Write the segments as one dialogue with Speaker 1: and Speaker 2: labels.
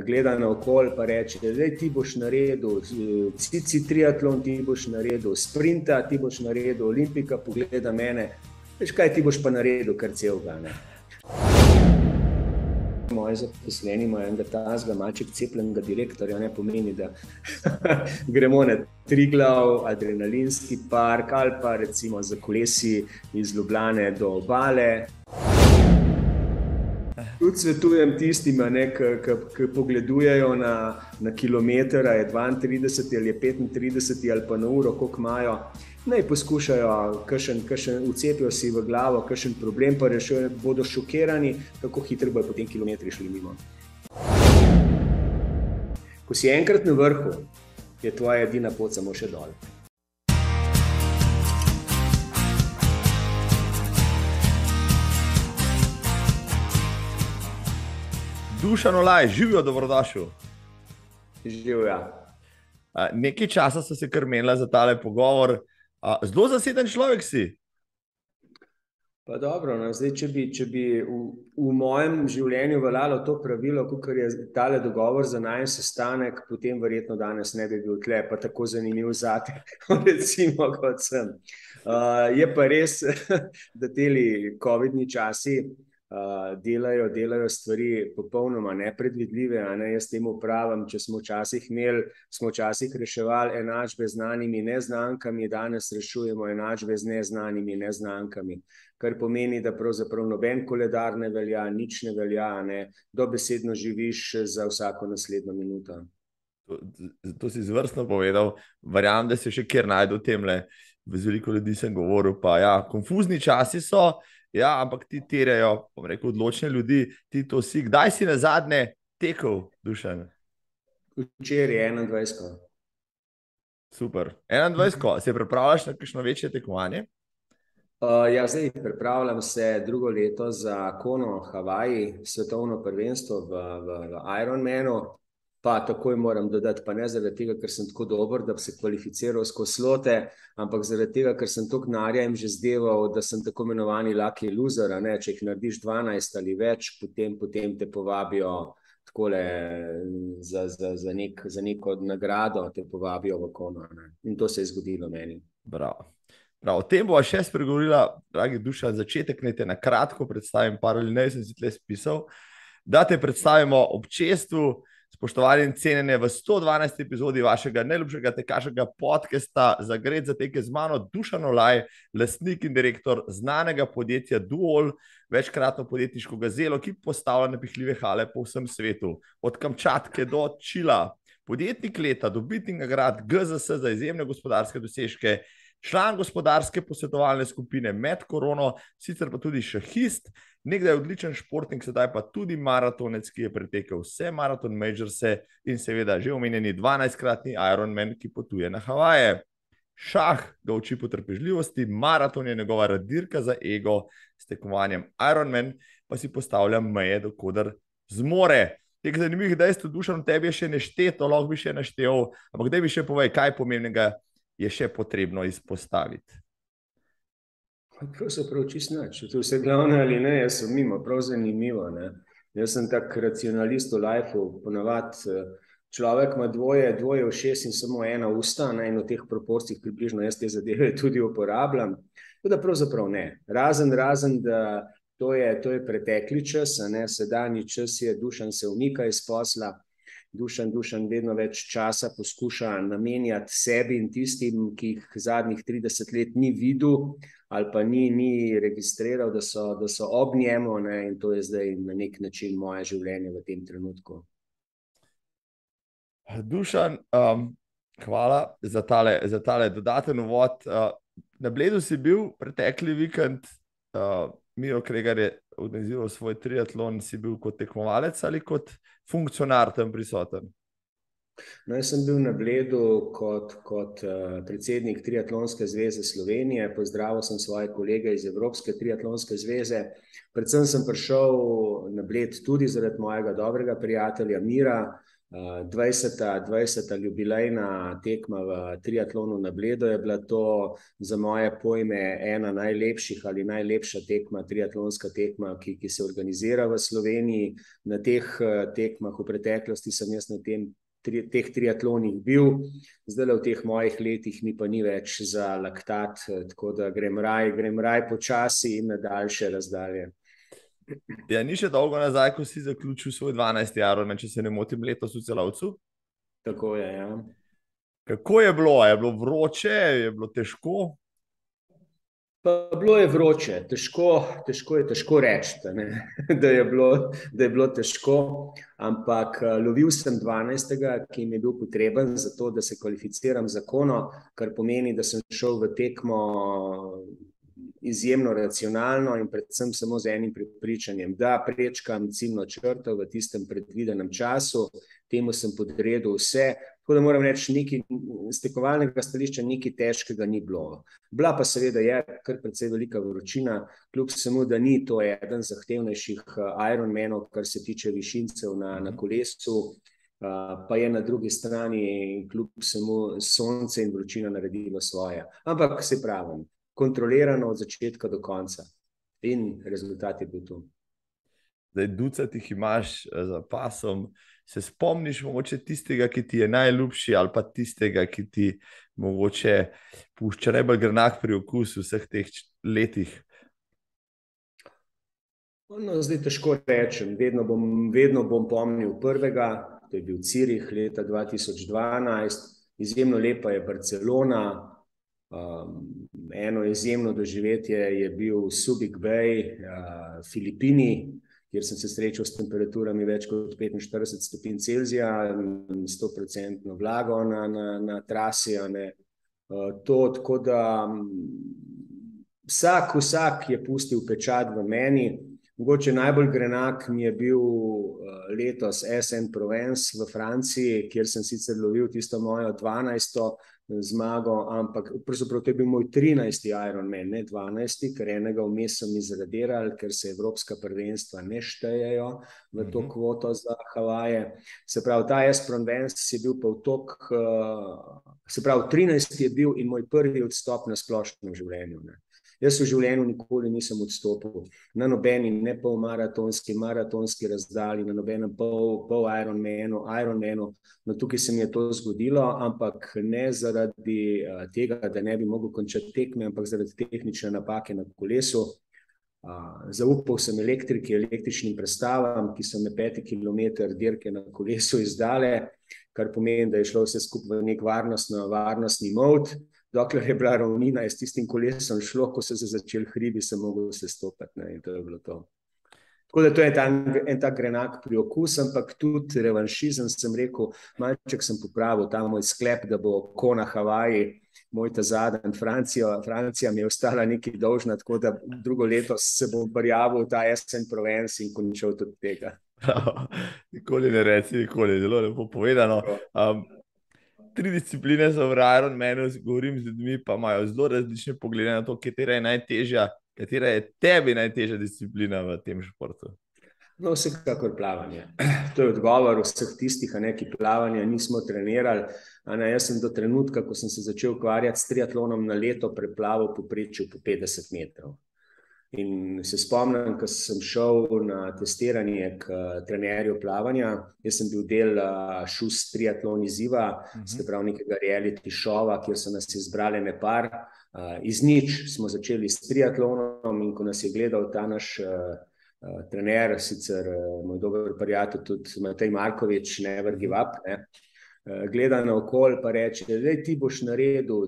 Speaker 1: gleda na okolje pa reče, da ti boš naredil cici triatlon, ti boš naredil sprinta, ti boš naredil olimpika, pogleda mene, veš kaj ti boš pa naredil, kar celega, ne. Moji zaposleni imajo enega tazga malček cepljenega direktorja, ne pomeni, da gremo na Triglav, adrenalinski park ali pa recimo za kolesi iz Ljubljane do obale. Tudi svetujem tistima, ki pogledujejo na kilometer, je 32 ali je 35 ali pa na uro, koliko imajo, naj poskušajo, vcepijo si v glavo, kakšen problem pa rešujejo, bodo šokirani, kako hitro bojo potem kilometri šli mimo. Ko si enkrat na vrhu, je tvoja edina pot samo še dol.
Speaker 2: Dušan Olaj, živijo, dobrodošel.
Speaker 1: Živja.
Speaker 2: Nekaj časa so se kar menila za tale pogovor. Zelo zaseden človek si.
Speaker 1: Pa dobro, no, zdaj, če bi v mojem življenju veljalo to pravilo, kakor je tale dogovor za najin sestanek, potem verjetno danes ne bi bil tle, pa tako zanimiv zate, recimo kot sem. Je pa res, da teli covidni časi delajo stvari popolnoma nepredvidljive, a ne, jaz temu pravim, če smo včasih reševali enačbe z znanimi neznankami, danes rešujemo enačbe z neznanimi neznankami, kar pomeni, da pravzaprav noben koledar ne velja, nič ne velja, ne, dobesedno živiš za vsako naslednjo minuto.
Speaker 2: To si izvrstno povedal, verjamem, da se še kjer najde v temle, z veliko ljudi sem govoril, pa ja, konfuzni časi so. Ja, ampak ti terjajo, bom rekel, odločne ljudi, ti to si. Kdaj si nazadnje tekel, Dušan?
Speaker 1: Včeraj 21.
Speaker 2: Super. 21. Se pripravljaš na kakšno večje tekmovanje?
Speaker 1: Ja, zdaj pripravljam se drugo leto za Kona Havaji, svetovno prvenstvo v Ironmanu. Pa takoj moram dodati, pa ne zaradi tega, ker sem tako dober, da bi se kvalificiral skozi slote, ampak zaradi tega, ker sem toliko denarja jim že zdeval, da sem tako imenovani lucky loser, ne? Če jih narediš 12 ali več, potem te povabijo takole za neko nagrado, te povabijo v Kona, ne? In to se je zgodilo meni.
Speaker 2: Bravo. O tem bova še spregovorila, dragi Dušan, začetek naj te na kratko predstavim, par ali ne, sem si tle spisal, da te predstavimo občestvu. Spoštovani in cenjene, v 112. epizodi vašega najljubšega tekaškega podcasta Zagret za teke z mano Dušan Olaj, lastnik in direktor znanega podjetja Duol, večkratno podjetniško gazelo, ki postavlja napihljive hale po vsem svetu, od Kamčatke do Čila. Podjetnik leta, dobitnik nagrad GZS za izjemne gospodarske dosežke, član gospodarske posvetovalne skupine med korono, sicer pa tudi šahist, nekdaj odličen športnik, sedaj pa tudi maratonec, ki je pretekel vse maraton majorse in seveda že omenjeni 12-kratni Ironman, ki potuje na Havaje. Šah ga uči potrpežljivosti, maraton je njegova radirka za ego, s tekmovanjem Ironman pa si postavlja meje, do koder zmore. Teh zanimivih dejstev, Dušan, tebi je še nešteto, lahko bi še naštel, ampak daj bi še povej, kaj pomembnega je še potrebno izpostaviti.
Speaker 1: Pravzaprav čisto nič, to vse glavne ali ne, jaz sem mimo, prav zanimivo, ne. Jaz sem tak racionalist v lifeu, ponavadi človek ima dvoje ušes in samo ena usta, ne, in v teh proporcijah približno jaz te zadeve tudi uporabljam, da pravzaprav ne, razen, da to je pretekli čas, ne, sedanji čas je, Dušan se umika iz posla, Dušan vedno več časa poskuša namenjati sebi in tistim, ki jih zadnjih 30 let ni videl ali pa ni registriral, da so ob njemu, ne, in to je zdaj na nek način moje življenje v tem trenutku.
Speaker 2: Dušan, hvala za tale dodaten uvod. Na Bledu si bil pretekli vikend, Miro Kregar je organiziral svoj triatlon, si bil kot tekmovalec ali kot funkcionar tam prisoten?
Speaker 1: No, jaz sem bil na Bledu kot predsednik Triatlonske zveze Slovenije, pozdravil sem svoje kolege iz Evropske triatlonske zveze, predvsem sem prišel na Bled tudi zaradi mojega dobrega prijatelja Mira, 20. jubilejna tekma v triatlonu na Bledu je bila to za moje pojme ena najlepših ali najlepša tekma, triatlonska tekma, ki se organizira v Sloveniji. Na teh tekmah v preteklosti sem jaz na teh triatlonih bil, zdaj v teh mojih letih mi pa ni več za laktat, tako da grem raj počasi in na daljše razdalje.
Speaker 2: Ja, ni še dolgo nazaj, ko si zaključil svoj 12. Ironman, če se ne motim, letos v Celovcu.
Speaker 1: Tako je, ja.
Speaker 2: Kako je bilo? Je bilo vroče? Je bilo težko?
Speaker 1: Pa bilo je vroče, težko reči, da je bilo težko, ampak lovil sem 12., ki mi je bil potreben za to, da se kvalificiram za Kono, kar pomeni, da sem šel v tekmo izjemno racionalno in predvsem samo z enim prepričanjem, da prečkam ciljno črto v tistem predvidenem času, temu sem podredil vse, tako da moram reči, z tekmovalnega stališča nekaj težkega ni bilo. Bila pa seveda je kar precej velika vročina, kljub vsemu, da ni to eden zahtevnejših Ironmanov, kar se tiče višincev na kolesu, pa je na drugi strani kljub vsemu sonce in vročina naredilo svoje. Ampak se pravim, kontrolirano od začetka do konca in rezultat je bil tu.
Speaker 2: Zdaj, ducat jih imaš za pasom. Se spomniš mogoče tistega, ki ti je najljubši, ali pa tistega, ki ti mogoče pušča najbolj grenak pri okusu vseh teh letih?
Speaker 1: No, zdaj težko rečem. Vedno bom pomnil prvega, to je bil Cirih leta 2012. Izjemno lepa je Barcelona. Eno izjemno doživetje je bil Subic Bay, Filipini, kjer sem se srečal s temperaturami več kot 45 stopinj Celzija, 100% vlago na trasi. Tako da vsak je pustil pečat v meni. Mogoče najbolj grenak mi je bil letos SN Provence v Franciji, kjer sem sicer lovil tisto mojo 12. zmago, ampak pravzaprav to je bil moj 13. Ironman, ne 12., ker enega vmes so mi zradirali, ker se evropska prvenstva ne štejejo v to kvoto za Havaje. Se pravi, ta SN Provence je bil pa se pravi, 13. je bil in moj prvi odstop na splošnem življenju. Jaz v življenju nikoli nisem odstopil na nobeni ne maratonski razdalji, na nobenem pol Ironmanu. No, tukaj se mi je to zgodilo, ampak ne zaradi tega, da ne bi mogel končati tekme, ampak zaradi tehnične napake na kolesu. Zaupal sem električnim prestavam, ki so me 5 kilometer dirke na kolesu izdale, kar pomeni, da je šlo vse skupaj v nek varnostni mod. Dokler je bila ravnina, je s tistim kolesom šlo, ko so se začeli hribi, sem mogel se stopati, in to je bilo to. Tako da to je en tak grenak priokus, ampak tudi revanšizem, sem rekel, malček sem popravil ta moj sklep, da bo Kona Havaji, moj ta zadnji, Francija mi je ostala nekaj dolžna, tako da drugo leto se bom prijavil v ta SN Provence in končal tudi tega.
Speaker 2: Nikoli ne reci, nikoli, zelo lepo povedano. 3 discipline so v Ironmanu, govorim z ljudmi, pa imajo zelo različne poglede na to, katera je najtežja, katera je tebi najtežja disciplina v tem športu.
Speaker 1: No, vsekakor plavanje. To je odgovor vseh tistih, ki plavanja nismo trenirali. Jaz sem do trenutka, ko sem se začel ukvarjati s triatlonom, na leto preplaval povprečju po 50 metrov. In se spomnim, ko sem šel na testiranje k trenerju plavanja, jaz sem bil del Šus triatlon izziva, se pravi nekega reality šova, kjer so nas izbrali par. Iz nič smo začeli s triatlonom in ko nas je gledal ta naš trener, sicer moj dober prijatelj, tudi Matej Markovič, Never Give Up, gleda naokoli pa reče, ti boš naredil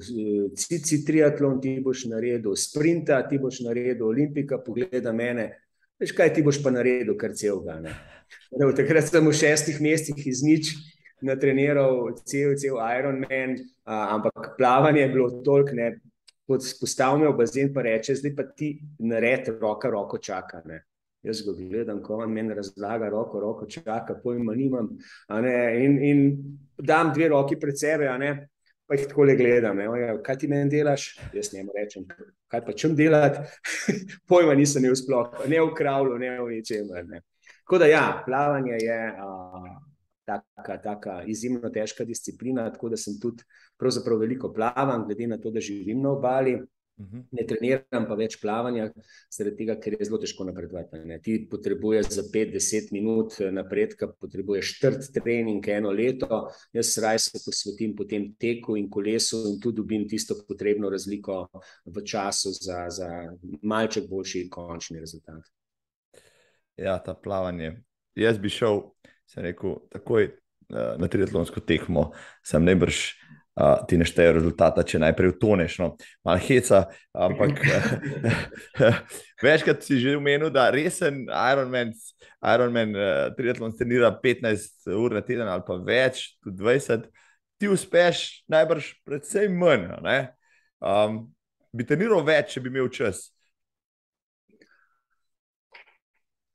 Speaker 1: cici triatlon, ti boš naredil sprinta, ti boš naredil olimpika, pogleda mene, veš kaj, ti boš pa naredil kar celega. Takrat sem v 6 mesecih iz nič natreniral cel Ironman, ampak plavanje je bilo toliko, postavil me v bazen pa reče, zdaj pa ti naredi roko čaka. Jaz ga gledam, ko on meni razlaga, roko čaka, pojma nimam, in dam 2 roki pred sebe, pa jih takole gledam, kaj ti meni delaš? Jaz njemu rečem, kaj pa čem delati? Pojma nisem imel sploh, ne v kravlu, ne v ničemer. Tako da ja, plavanje je tak taka izjemno težka disciplina, tako da sem tudi pravzaprav veliko plavam, glede na to, da živim na obali. Ne treniram pa več plavanja, zaradi tega, ker je zelo težko napredovati. Ti potrebuješ za 5-10 minut napredka, potrebuješ 4 trening 1 leto, jaz raje se posvetim potem teku in kolesu in tu dobim tisto potrebno razliko v času za malček boljši končni rezultat.
Speaker 2: Ja, ta plavanje. Jaz bi šel, sem rekel, takoj na triatlonsko tekmo, sem najbrž ti ne šteje rezultata, če najprej utoneš. No. Malo heca, ampak večkrat si že omenil, da resen Ironman triatlon trenira 15 ur na teden ali pa več, tudi 20. Ti uspeš najbrž predvsej manj. Ne? Bi treniral več, če bi imel čas.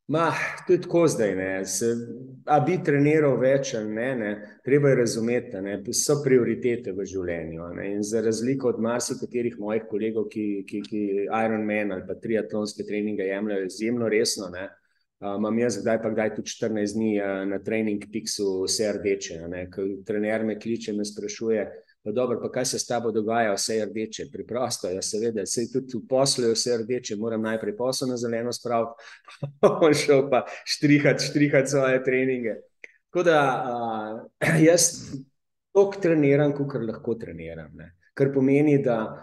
Speaker 1: To je tako zdaj, a bi treniral več ali ne, treba je razumeti, so prioritete v življenju. In za razliko od marsikaterih mojih kolegov, ki Ironman ali pa triatlonske treninge jemljajo izjemno resno, imam jaz kdaj pa kdaj tudi 14 dni na Training Peaksu vse rdeče. Trener me kliče, me sprašuje, pa dobro, pa kaj se s tabo dogaja, vse je rdeče? Preprosto, ja seveda, saj tudi v poslu je vse rdeče, moram najprej posel na zeleno spraviti, on šel pa štrihati svoje treninge. Tako da jaz toliko treniram, kakor lahko treniram, kar pomeni, da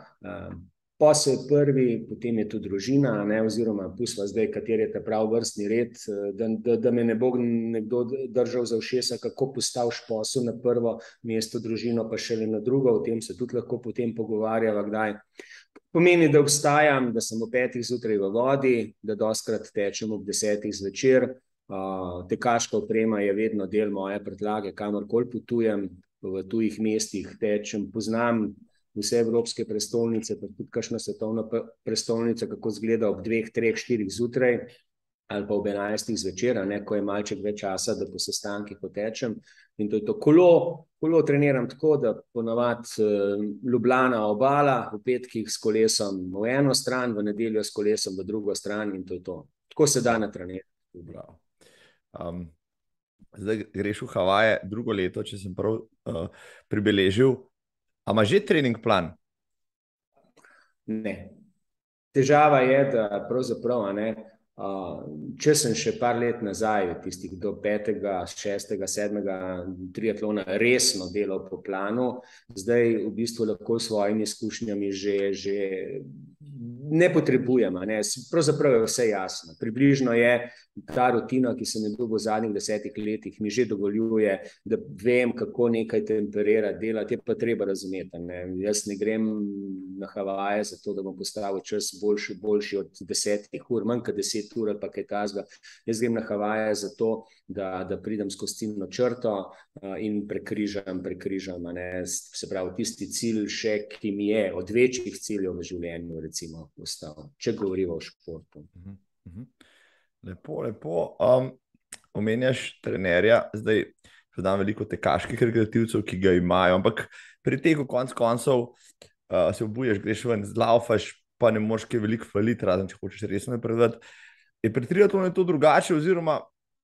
Speaker 1: posel je prvi, potem je tu družina, oziroma pustva zdaj, kateri je ta prav vrstni red, da me ne bo nekdo držal za ušesa, kako postaviš posel na prvo mesto, družino pa šele na drugo, o tem se tudi lahko potem pogovarjava kdaj. Pomeni, da obstajam, da sem ob 5 zjutraj v vodi, da dostikrat tečem ob 10 zvečer, tekaška oprema je vedno del moje prtljage, kamorkoli potujem, v tujih mestih tečem, poznam vse evropske prestolnice, pa tudi kakšna svetovna prestolnica, kako izgleda ob 2, 3, 4 zjutraj ali pa ob 11 zvečer, ko je malček več časa, da po sestankih potečem. In to je to. Kolo treniram tako, da ponavadi Ljubljana obala, v petkih s kolesom v eno stran, v nedeljo s kolesom v drugo stran in to je to. Tako se da natrenirati.
Speaker 2: Zdaj greš v Havaje drugo leto, če sem prav pribeležil. A ima že trening plan?
Speaker 1: Ne. Težava je, da pravzaprav, če sem še par let nazaj, tistih do 5., 6., 7. triatlona resno delal po planu, zdaj v bistvu lahko s svojimi izkušnjami že ne potrebujem, pravzaprav je vse jasno. Približno je ta rutina, ki se mi dobi v zadnjih 10 letih, mi že dovoljuje, da vem, kako nekaj temperirati, delati, je pa treba razumeti. Jaz ne grem na Havaje zato, da bom postavil čas boljši od 10 ur, manj kot 10 ur ali pa kaj takega. Jaz grem na Havaje zato, da pridem skozi ciljno črto in prekrižam, se pravi tisti cilj še, ki mi je od večjih ciljev v življenju recimo ostal, če govorimo o športu.
Speaker 2: Lepo. Omenjaš trenerja, zdaj dam veliko tekaških rekreativcev, ki ga imajo, ampak pri teku konec koncev se obuješ, greš ven, zlaufaš, pa ne moreš kaj veliko faliti, razen če hočeš resno napredovati. Je pri triatlonu to drugače, oziroma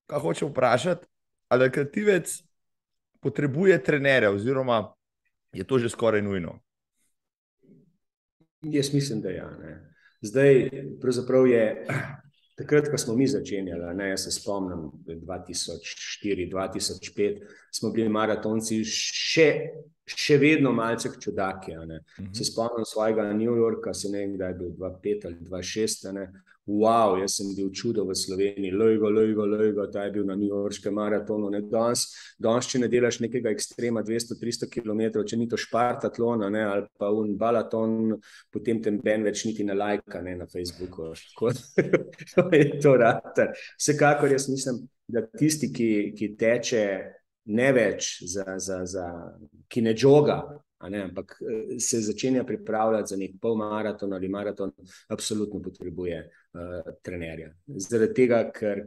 Speaker 2: kaj hočem vprašati, ali rekreativec potrebuje trenerja, oziroma je to že skoraj nujno?
Speaker 1: Jaz mislim, da ja. Zdaj, pravzaprav je takrat, ko smo mi začenjali, jaz se spomnim 2004, 2005, smo bili maratonci še vedno malce čudaki. Se spomnim svojega New Yorka, se ne vem, kdaj je bil 2005 ali 2006, wow, jaz sem bil čudo v Sloveniji, lojgo, ta je bil na New Yorškem maratonu. Danes, če ne delaš nekega ekstrema 200-300 km, če ni to Špartatlon ali pa balaton, potem te ben več niti ne lajka na Facebooku. To je to ratar. Vsekakor jaz mislim, da tisti, ki teče ne več, ki ne joga, ampak se začenja pripravljati za nek polmaraton ali maraton, absolutno potrebuje trenerja. Zaradi tega, ker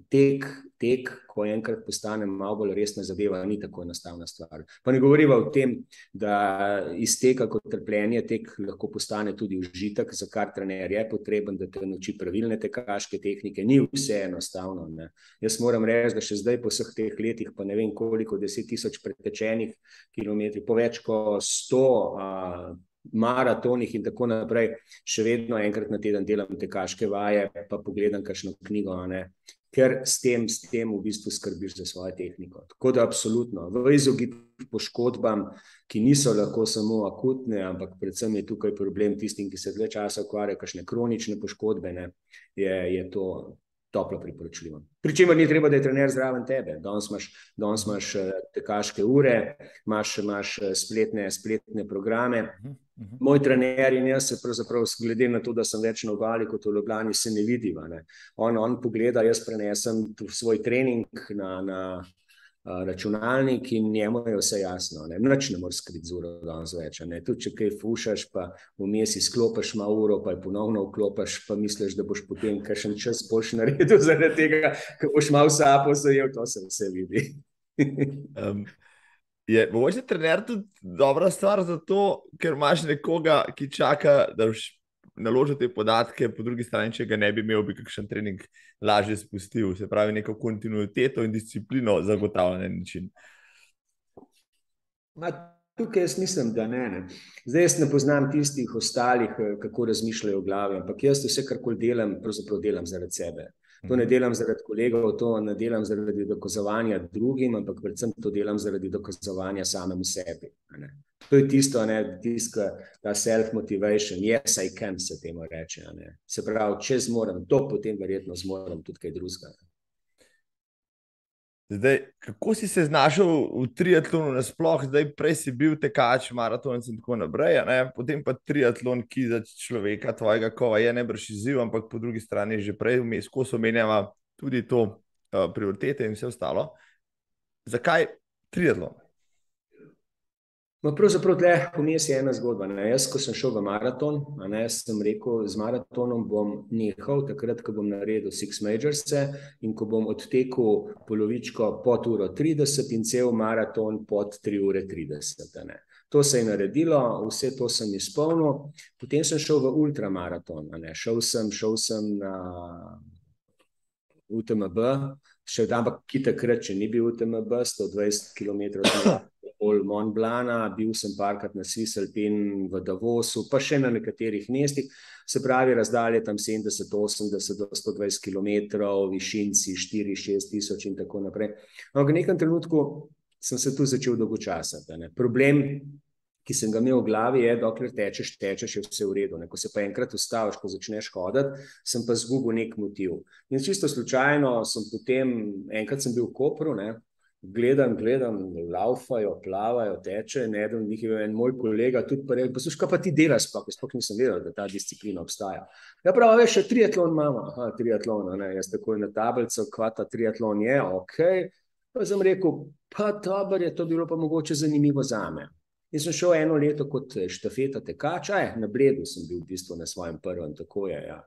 Speaker 1: tek, ko enkrat postane malo bolj resna zadeva, ni tako enostavna stvar. Pa ne govoriva o tem, da iz teka kot trpljenje tek lahko postane tudi užitek, za kar trener je potreben, da te nauči pravilne tekaške tehnike. Ni vse enostavno, ne. Jaz moram reči, da še zdaj po vseh teh letih, pa ne vem koliko 10,000 pretečenih kilometrih, po več kot 100 maratonih in tako naprej, še vedno enkrat na teden delam tekaške vaje, pa pogledam kakšno knjigo, ne, ker s tem v bistvu skrbiš za svojo tehniko. Tako da absolutno, v izogib poškodbam, ki niso lahko samo akutne, ampak predvsem je tukaj problem tistim, ki se dlje časa ukvarjajo, kakšne kronične poškodbe, ne, je to toplo priporočljivo. Pričemer ni treba, da je trener zraven tebe. Danes imaš tekaške ure, imaš spletne programe. Moj trener in jaz se pravzaprav, glede na to, da sem več na obali kot v Ljubljani, se ne vidiva, ne. On pogleda, jaz prenesem svoj trening na računalnik in njemu je vse jasno, ne. Nič ne moreš skriti z uro danes več, ne. Tudi če kaj fušaš, pa vmes izklopiš malo uro, pa je ponovno vklopiš, pa misliš, da boš potem kakšen čas boljš naredil zaradi tega, ko boš malo sapo zajel, to se vse vidi.
Speaker 2: Je mogoče trener tudi dobra stvar za to, ker imaš nekoga, ki čaka, da boš naložil te podatke, po drugi strani, če ga ne bi imel, bi kakšen trening lažje spustil, se pravi neko kontinuiteto in disciplino zagotavlja na način.
Speaker 1: Tukaj jaz mislim, da ne. Zdaj jaz ne poznam tistih ostalih, kako razmišljajo v glavi, ampak jaz vse, karkoli delam, pravzaprav delam zaradi sebe. To ne delam zaradi kolegov, to ne delam zaradi dokazovanja drugim, ampak predvsem to delam zaradi dokazovanja samemu sebi. Ne. To je tisto, ta self-motivation, yes, I can, se temu reče. Ne. Se pravi, če zmorem to, potem verjetno zmorem tudi kaj drugega.
Speaker 2: Zdaj, kako si se znašel v triatlonu nasploh? Zdaj, prej si bil tekač, maratonec in tako naprej, ne? Potem pa triatlon, ki za človeka tvojega kova je najbrž izziv, ampak po drugi strani že prej skozi omenjava tudi to prioritete in vse ostalo. Zakaj triatlon?
Speaker 1: Pravzaprav tle vmes je ena zgodba. Ne. Jaz, ko sem šel v maraton, sem rekel, z maratonom bom nehal takrat, ko bom naredil Six Majorse in ko bom odtekel polovičko pod 1:30 in cel maraton pod 3:30. Ne. To se je naredilo, vse to sem izpolnil. Potem sem šel v ultramaraton. Ne. Šel sem na UTMB, ampak ki takrat, če ni bil UTMB, 120 km Mont Blana, bil sem parkrat na Swiss Alpine v Davosu, pa še na nekaterih mestih, se pravi razdalje tam 70, 80 do 120 km, višinci 4-6 tisoč in tako naprej. Ampak v nekem trenutku sem se tu začel dolgočasati. Problem, ki sem ga imel v glavi, je, dokler tečeš, je vse v redu. Ko se pa enkrat ustaviš, ko začneš hoditi, sem pa zgubil nek motiv. In čisto slučajno sem potem, enkrat sem bil v Kopru, gledam, laufajo, plavajo, teče, eden njih je en moj kolega, tudi pa rekel, poslušaj, kaj pa ti delaš, sploh nisem vedel, da ta disciplina obstaja. Ja, prav, veš, še triatlon imamo. Aha, triatlon, jaz takoj na tablico, kva ta triatlon je, okej. Pa sem rekel, pa dober je, to bilo pa mogoče zanimivo zame. In sem šel 1 leto kot štafeta tekača, na Bledu sem bil v bistvu na svojem prvem, tako je, ja.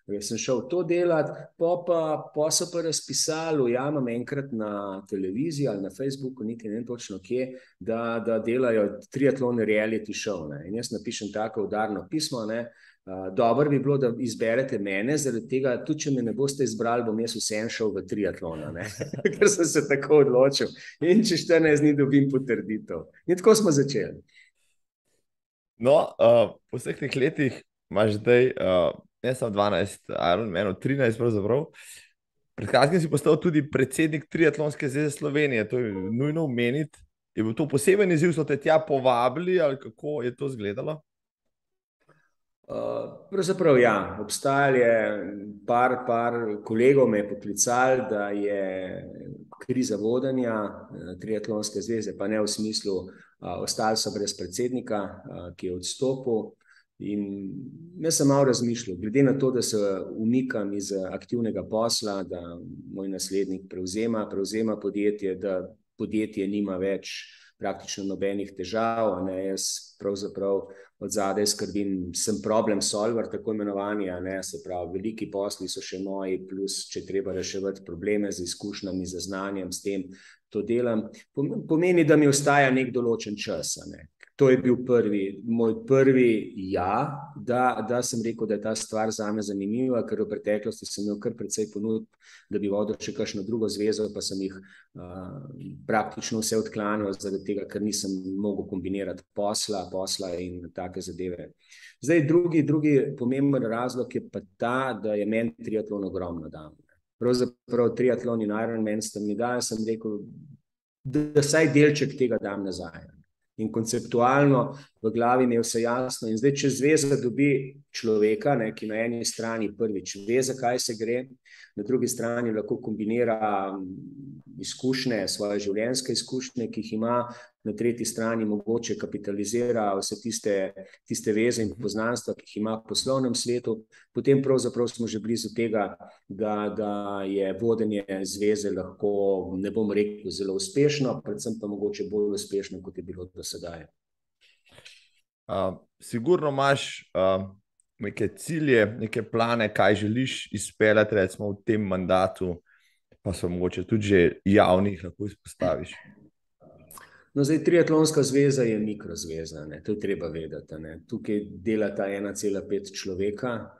Speaker 1: Jaz sem šel to delati, pa so pa razpisali, jamam enkrat na televiziji ali na Facebooku, niti ne točno kje, da delajo triatlon reality show. In jaz napišem tako udarno pismo, dobro bi bilo, da izberete mene, zaradi tega, tudi če me ne boste izbrali, bom jaz vsem šel v triatlon, ker sem se tako odločil. In če 14 dni dobim potrditev. In tako smo začeli.
Speaker 2: No, po vseh teh letih imaš zdaj ne samo 12, Ironmanov 13 pravzaprav. Pred kratkim si postal tudi predsednik Triatlonske zveze Slovenije. To je nujno omeniti. Je bil to poseben izziv, so te tja povabili ali kako je to izgledalo?
Speaker 1: Pravzaprav ja, obstajalo je par kolegov me je poklicali, da je kriza vodenja Triatlonske zveze, pa ne v smislu, ostali so brez predsednika, ki je odstopil. In jaz sem malo razmišljal, glede na to, da se umikam iz aktivnega posla, da moj naslednik prevzema podjetje, da podjetje nima več praktično nobenih težav, jaz pravzaprav od zadaj skrbim, sem problem solver, tako imenovani, se pravi, veliki posli so še moji, plus če treba reševati probleme z izkušnjami, z znanjem, s tem to delam. Pomeni, da mi ostaja nek določen čas, To je bil moj prvi da sem rekel, da je ta stvar zame zanimiva, ker v preteklosti sem imel kar precej ponudb, da bi vodil še kakšno drugo zvezo, pa sem jih praktično vse odklanjal, zaradi tega, ker nisem mogel kombinirati posla in take zadeve. Zdaj, drugi pomemben razlog je pa ta, da je meni triatlon ogromno dal. Pravzaprav triatlon in Ironman sta mi dal, sem rekel, da saj delček tega dam nazaj. In konceptualno v glavi mi je vse jasno. In zdaj, če zveza dobi človeka, ki na eni strani prvič ve, zakaj se gre, na drugi strani lahko kombinira izkušnje, svoje življenjske izkušnje, ki jih ima, na tretji strani mogoče kapitalizira vse tiste veze in poznanstva, ki jih ima v poslovnem svetu, potem pravzaprav smo že blizu tega, da je vodenje zveze lahko, ne bom rekel zelo uspešno, predvsem pa mogoče bolj uspešno, kot je bilo do sedaj.
Speaker 2: Sigurno imaš neke cilje, neke plane, kaj želiš izpeljati, recimo v tem mandatu, pa so mogoče tudi že javnih, lahko izpostaviš.
Speaker 1: No, zdaj, triatlonska zveza je mikrozveza, to je treba vedeti. Tukaj delata 1,5 človeka,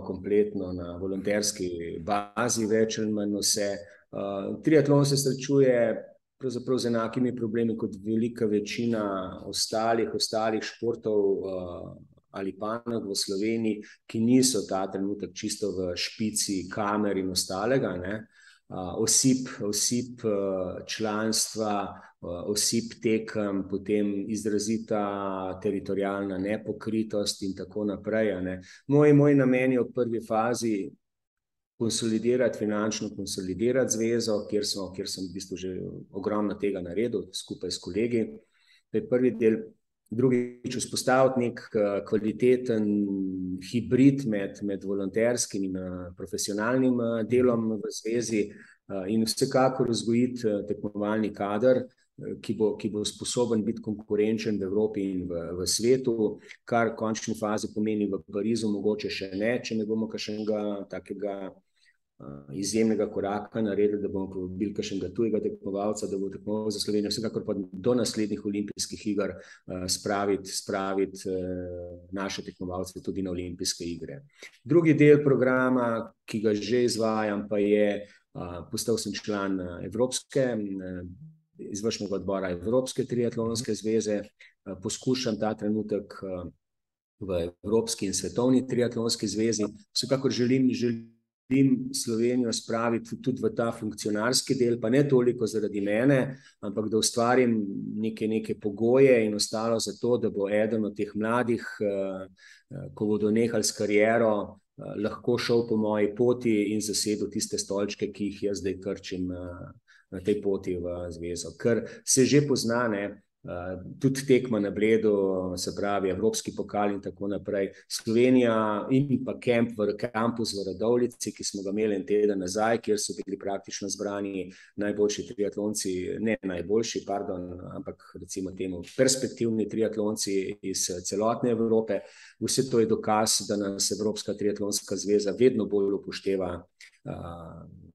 Speaker 1: kompletno na volonterski bazi, več ali manj vse. Triatlon se srečuje pravzaprav z enakimi problemi kot velika večina ostalih športov ali panog v Sloveniji, ki niso ta trenutek čisto v špici kamer in ostalega. Osip članstva, osip tekem, potem izrazita teritorialna nepokritost in tako naprej. Moj namen je v prvi fazi finančno konsolidirati zvezo, kjer sem v bistvu že ogromno tega naredil skupaj s kolegi. To je prvi del. Drugič, vzpostaviti nek kvaliteten hibrid med volonterskim in profesionalnim delom v zvezi in vsekakor vzgojiti tekmovalni kader, ki bo sposoben biti konkurenčen v Evropi in v svetu, kar v končni fazi pomeni v Parizu mogoče še ne, če ne bomo kakšnega takega izjemnega koraka naredili, da bomo povabili kakšnega tujega tekmovalca, da bo tekmoval za Slovenijo, vsekakor pa do naslednjih olimpijskih iger spraviti naše tekmovalce tudi na olimpijske igre. Drugi del programa, ki ga že izvajam, pa je, postal sem član izvršnega odbora Evropske triatlonske zveze, poskušam ta trenutek v Evropski in svetovni triatlonski zvezi, vsekakor želim Slovenijo spraviti tudi v ta funkcionarski del, pa ne toliko zaradi mene, ampak da ustvarim neke pogoje in ostalo za to, da bo eden od teh mladih, ko bodo nehali s kariero, lahko šel po moji poti in zasedel tiste stolčke, ki jih jaz zdaj krčim na tej poti v zvezo. Ker se že pozna, tudi tekma na Bledu, se pravi Evropski pokal in tako naprej. Slovenija in pa kampus v Radovljici, ki smo ga imeli en teden nazaj, kjer so bili praktično zbrani najboljši triatlonci, ne najboljši, ampak recimo temu perspektivni triatlonci iz celotne Evrope. Vse to je dokaz, da nas Evropska triatlonska zveza vedno bolj upošteva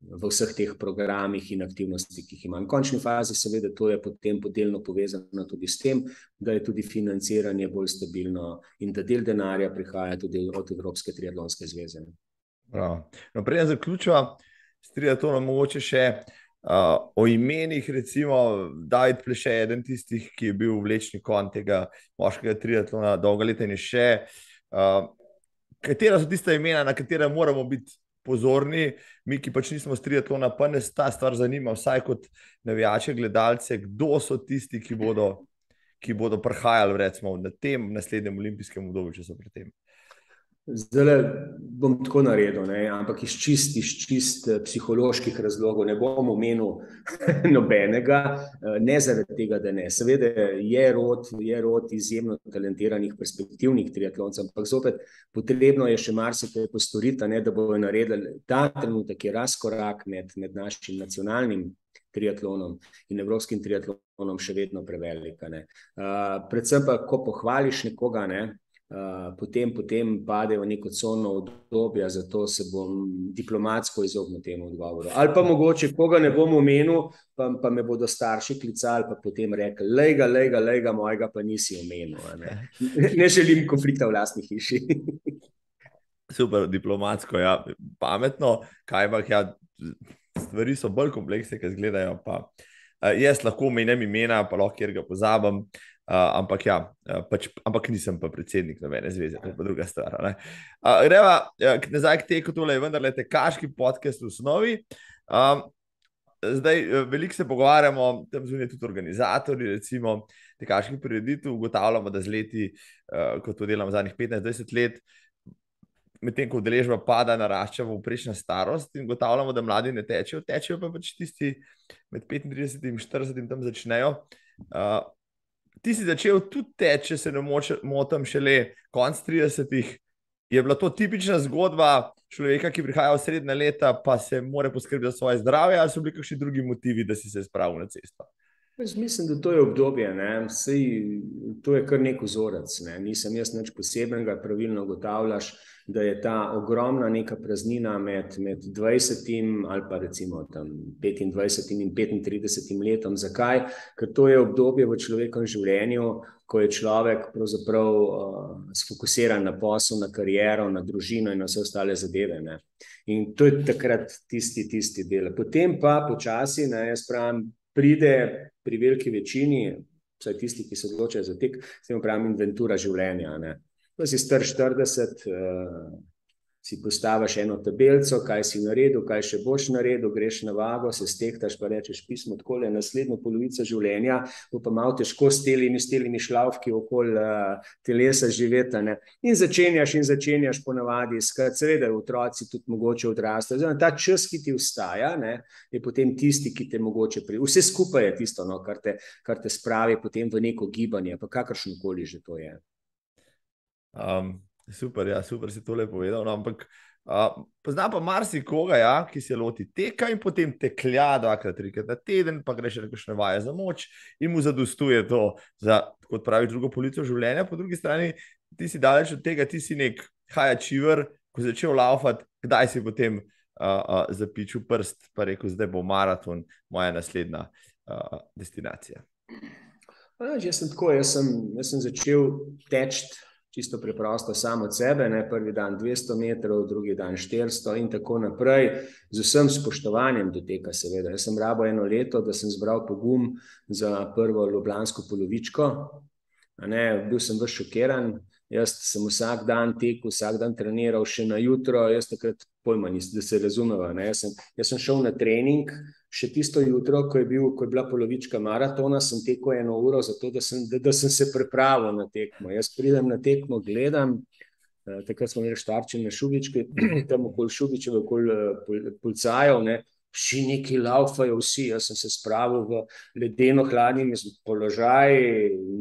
Speaker 1: v vseh teh programih in aktivnosti, ki jih ima. V končni fazi seveda to je potem delno povezano tudi s tem, da je tudi financiranje bolj stabilno in da del denarja prihaja tudi od Evropske triatlonske zveze.
Speaker 2: No, preden zaključiva s triatlonom, mogoče še o imenih, recimo David Pleše, eden tistih, ki je bil vlečni konj tega moškega triatlona dolga leta in je še. Katera so tista imena, na katera moramo biti pozorni, mi, ki pač nismo s triatlona, pa nas ta stvar zanima, vsaj kot navijače, gledalce, kdo so tisti, ki bodo prihajali recimo na tem naslednjem olimpijskem obdobju, če so pri tem?
Speaker 1: Zdaj bom tako naredil, ampak iz čist psiholoških razlogov ne bom omenil nobenega, ne zaradi tega, da ne. Seveda je rod izjemno talentiranih, perspektivnih triatloncev, ampak zopet potrebno je še marsikaj postoriti, da bojo naredili ta trenutek je razkorak med našim nacionalnim triatlonom in evropskim triatlonom še vedno prevelika. Predvsem pa, ko pohvališ nekoga, potem padejo v neko cono obdobja, zato se bom diplomatsko izognil temu odgovoru. Ali pa mogoče, koga ne bom omenil, pa me bodo starši klicali, pa potem rekli, lejga, mojega pa nisi omenil. Ne želim konflikta v lastni hiši.
Speaker 2: Super, diplomatsko, ja, pametno, kaj pa, ja, stvari so bolj kompleksne, kaj izgledajo, pa jaz lahko omenim imena, pa lahko kjer ga pozabim, ampak ja, ampak nisem pa predsednik nobene zveze, to je pa druga stvar. Greva nazaj k teku, tole je vendarle tekaški podcast v osnovi. Zdaj, veliko se pogovarjamo, tam zunaj tudi organizatorji, recimo tekaških prireditev, ugotavljamo, da z leti, ko to delamo zadnjih 15-20 let, medtem ko udeležba pada, narašča v prejšnja starost in ugotavljamo, da mladi ne tečejo pa pač tisti med 35 in 40 tam začnejo. Ti si začel tudi teči, če se ne motim, šele konc 30-ih. Je bila to tipična zgodba človeka, ki prihaja v srednja leta, pa se mora poskrbeti za svoje zdravje, ali so bili kakšni drugi motivi, da si se spravil na cesto?
Speaker 1: Jaz mislim, da to je obdobje, saj to je kar nek vzorec, nisem jaz nič posebenega, pravilno ugotavljaš, da je ta ogromna neka praznina med 20 ali pa recimo tam 25 in 35 letom. Zakaj? Ker to je obdobje v človekovem življenju, ko je človek pravzaprav sfokusiran na posel, na kariero, na družino in na vse ostale zadeve. In to je takrat tisti del. Potem pa počasi, jaz pravim, pride pri veliki večini, vsaj tisti, ki se odločajo za tek, s tem pravim inventura življenja. Ko si star 40, si postaviš eno tabelco, kaj si naredil, kaj še boš naredil, greš na vago, se stehtaš, pa rečeš pismo takole, naslednjo polovico življenja, bo pa malo težko s telimi šlavki okoli telesa živeti. In začenjaš ponavadi iskati, seveda otroci tudi mogoče odrastejo. Ta čas, ki ti vstaja, je potem tisti, ki te mogoče vse skupaj je tisto, kar te spravi potem v neko gibanje, pa kakršnokoli že to je.
Speaker 2: Super, ja, super si tole povedal, ampak poznam pa marsikoga, ja, ki se loti teka in potem teklja 2-3 na teden, pa greš na kakšne vaje za moč in mu zadostuje to za, kot pravi, drugo polovico življenja. Po drugi strani, ti si daleč od tega, ti si nek high achiever, ko si začel laufati, kdaj si potem zapičil prst, pa rekel, zdaj bo maraton moja naslednja destinacija.
Speaker 1: Jaz sem začel teči čisto preprosto sam od sebe, prvi dan 200 metrov, drugi dan 400 in tako naprej, z vsem spoštovanjem do teka seveda. Jaz sem rabil 1 leto, da sem zbral pogum za prvo ljubljansko polovičko. Bil sem ves šokiran, jaz sem vsak dan tekel, vsak dan treniral še na jutro, jaz takrat pojma nisem, da se razumeva. Jaz sem šel na trening, še tisto jutro, ko je bila polovička maratona, sem tekel 1 uro, zato da sem se pripravil na tekmo. Jaz pridem na tekmo, gledam, takrat smo imeli štarčen na Šubički, tam okoli Šubičeve, okoli Pulcajev, vsi neki laufajo, vsi, jaz sem se spravil v ledeno hladni položaj,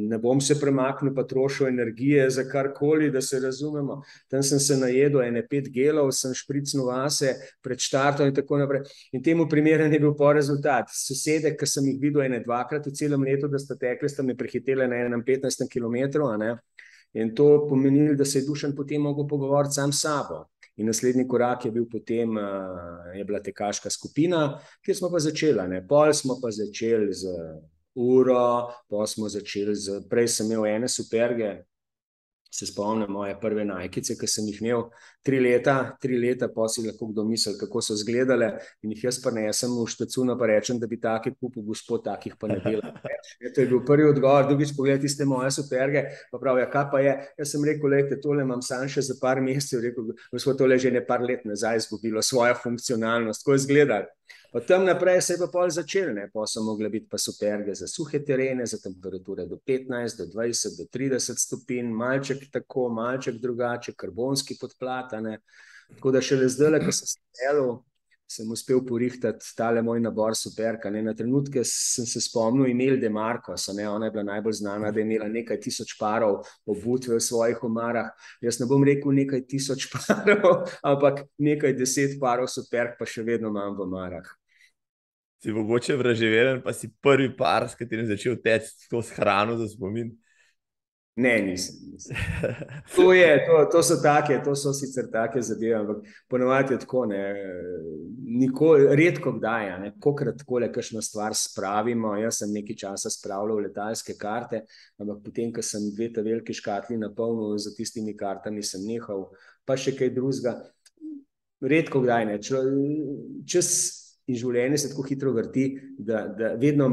Speaker 1: ne bom se premaknil, pa trošil energije za karkoli, da se razumemo. Tam sem se najedel 5 gelov, sem špricnil vase pred štartom in tako naprej. In temu primeren je bil po rezultat. Sosede, ki sem jih videl 2-krat v celem letu, da sta tekle, sta me prehitele na 15 kilometrov, in to pomenilo, da se je Dušan potem mogel pogovoriti sam s sabo. In naslednji korak je bil potem, je bila tekaška skupina, kjer smo pa začeli. Pol smo pa začeli z uro, pol smo začeli prej sem imel ene superge, se spomnim moje prve Nike'ice, ki sem jih imel 3 leta, pa si lahko kdo misli, kako so izgledale, in jih jaz prinesem v štacuno, pa rečem, da bi take kupil gospod, takih pa ne dela več. To je bil prvi odgovor, drugič pogledaj tiste moje superge, pa pravijo, kaj pa je? Jaz sem rekel, lejte, tole imam sam še za par mesecev, rekel, gospod, tole že par let nazaj izgubilo svojo funkcionalnost, tako izgleda. Od tam naprej se je pa pol začel, pol so mogle biti pa superge za suhe terene, za temperature do 15, do 20, do 30 stopinj, malček tako, malček drugače, karbonski podplat, tako da šele zdaj, ko sem strelil, sem uspel porihtati tale moj nabor superka, na trenutke sem se spomnil Imelda Marcos, ona je bila najbolj znana, da je imela nekaj tisoč parov obutve v svojih omarah, jaz ne bom rekel nekaj tisoč parov, ampak nekaj 10 parov superk pa še vedno imam v omarah.
Speaker 2: Si mogoče vraževeren, pa si prvi par, s katerim začel teči to s hrano za spomin.
Speaker 1: Ne, nisem. To so sicer take zadeve, ampak ponovadi je tako, ne, redko kdaj, ne, kokrat takole kakšno stvar spravimo, jaz sem nekaj časa spravljal letalske karte, ampak potem, ko sem 2 veliki škatli napolnil za tistimi kartami, sem nehal, pa še kaj drugega, redko kdaj, ne, čas in življenje se tako hitro vrti, da vedno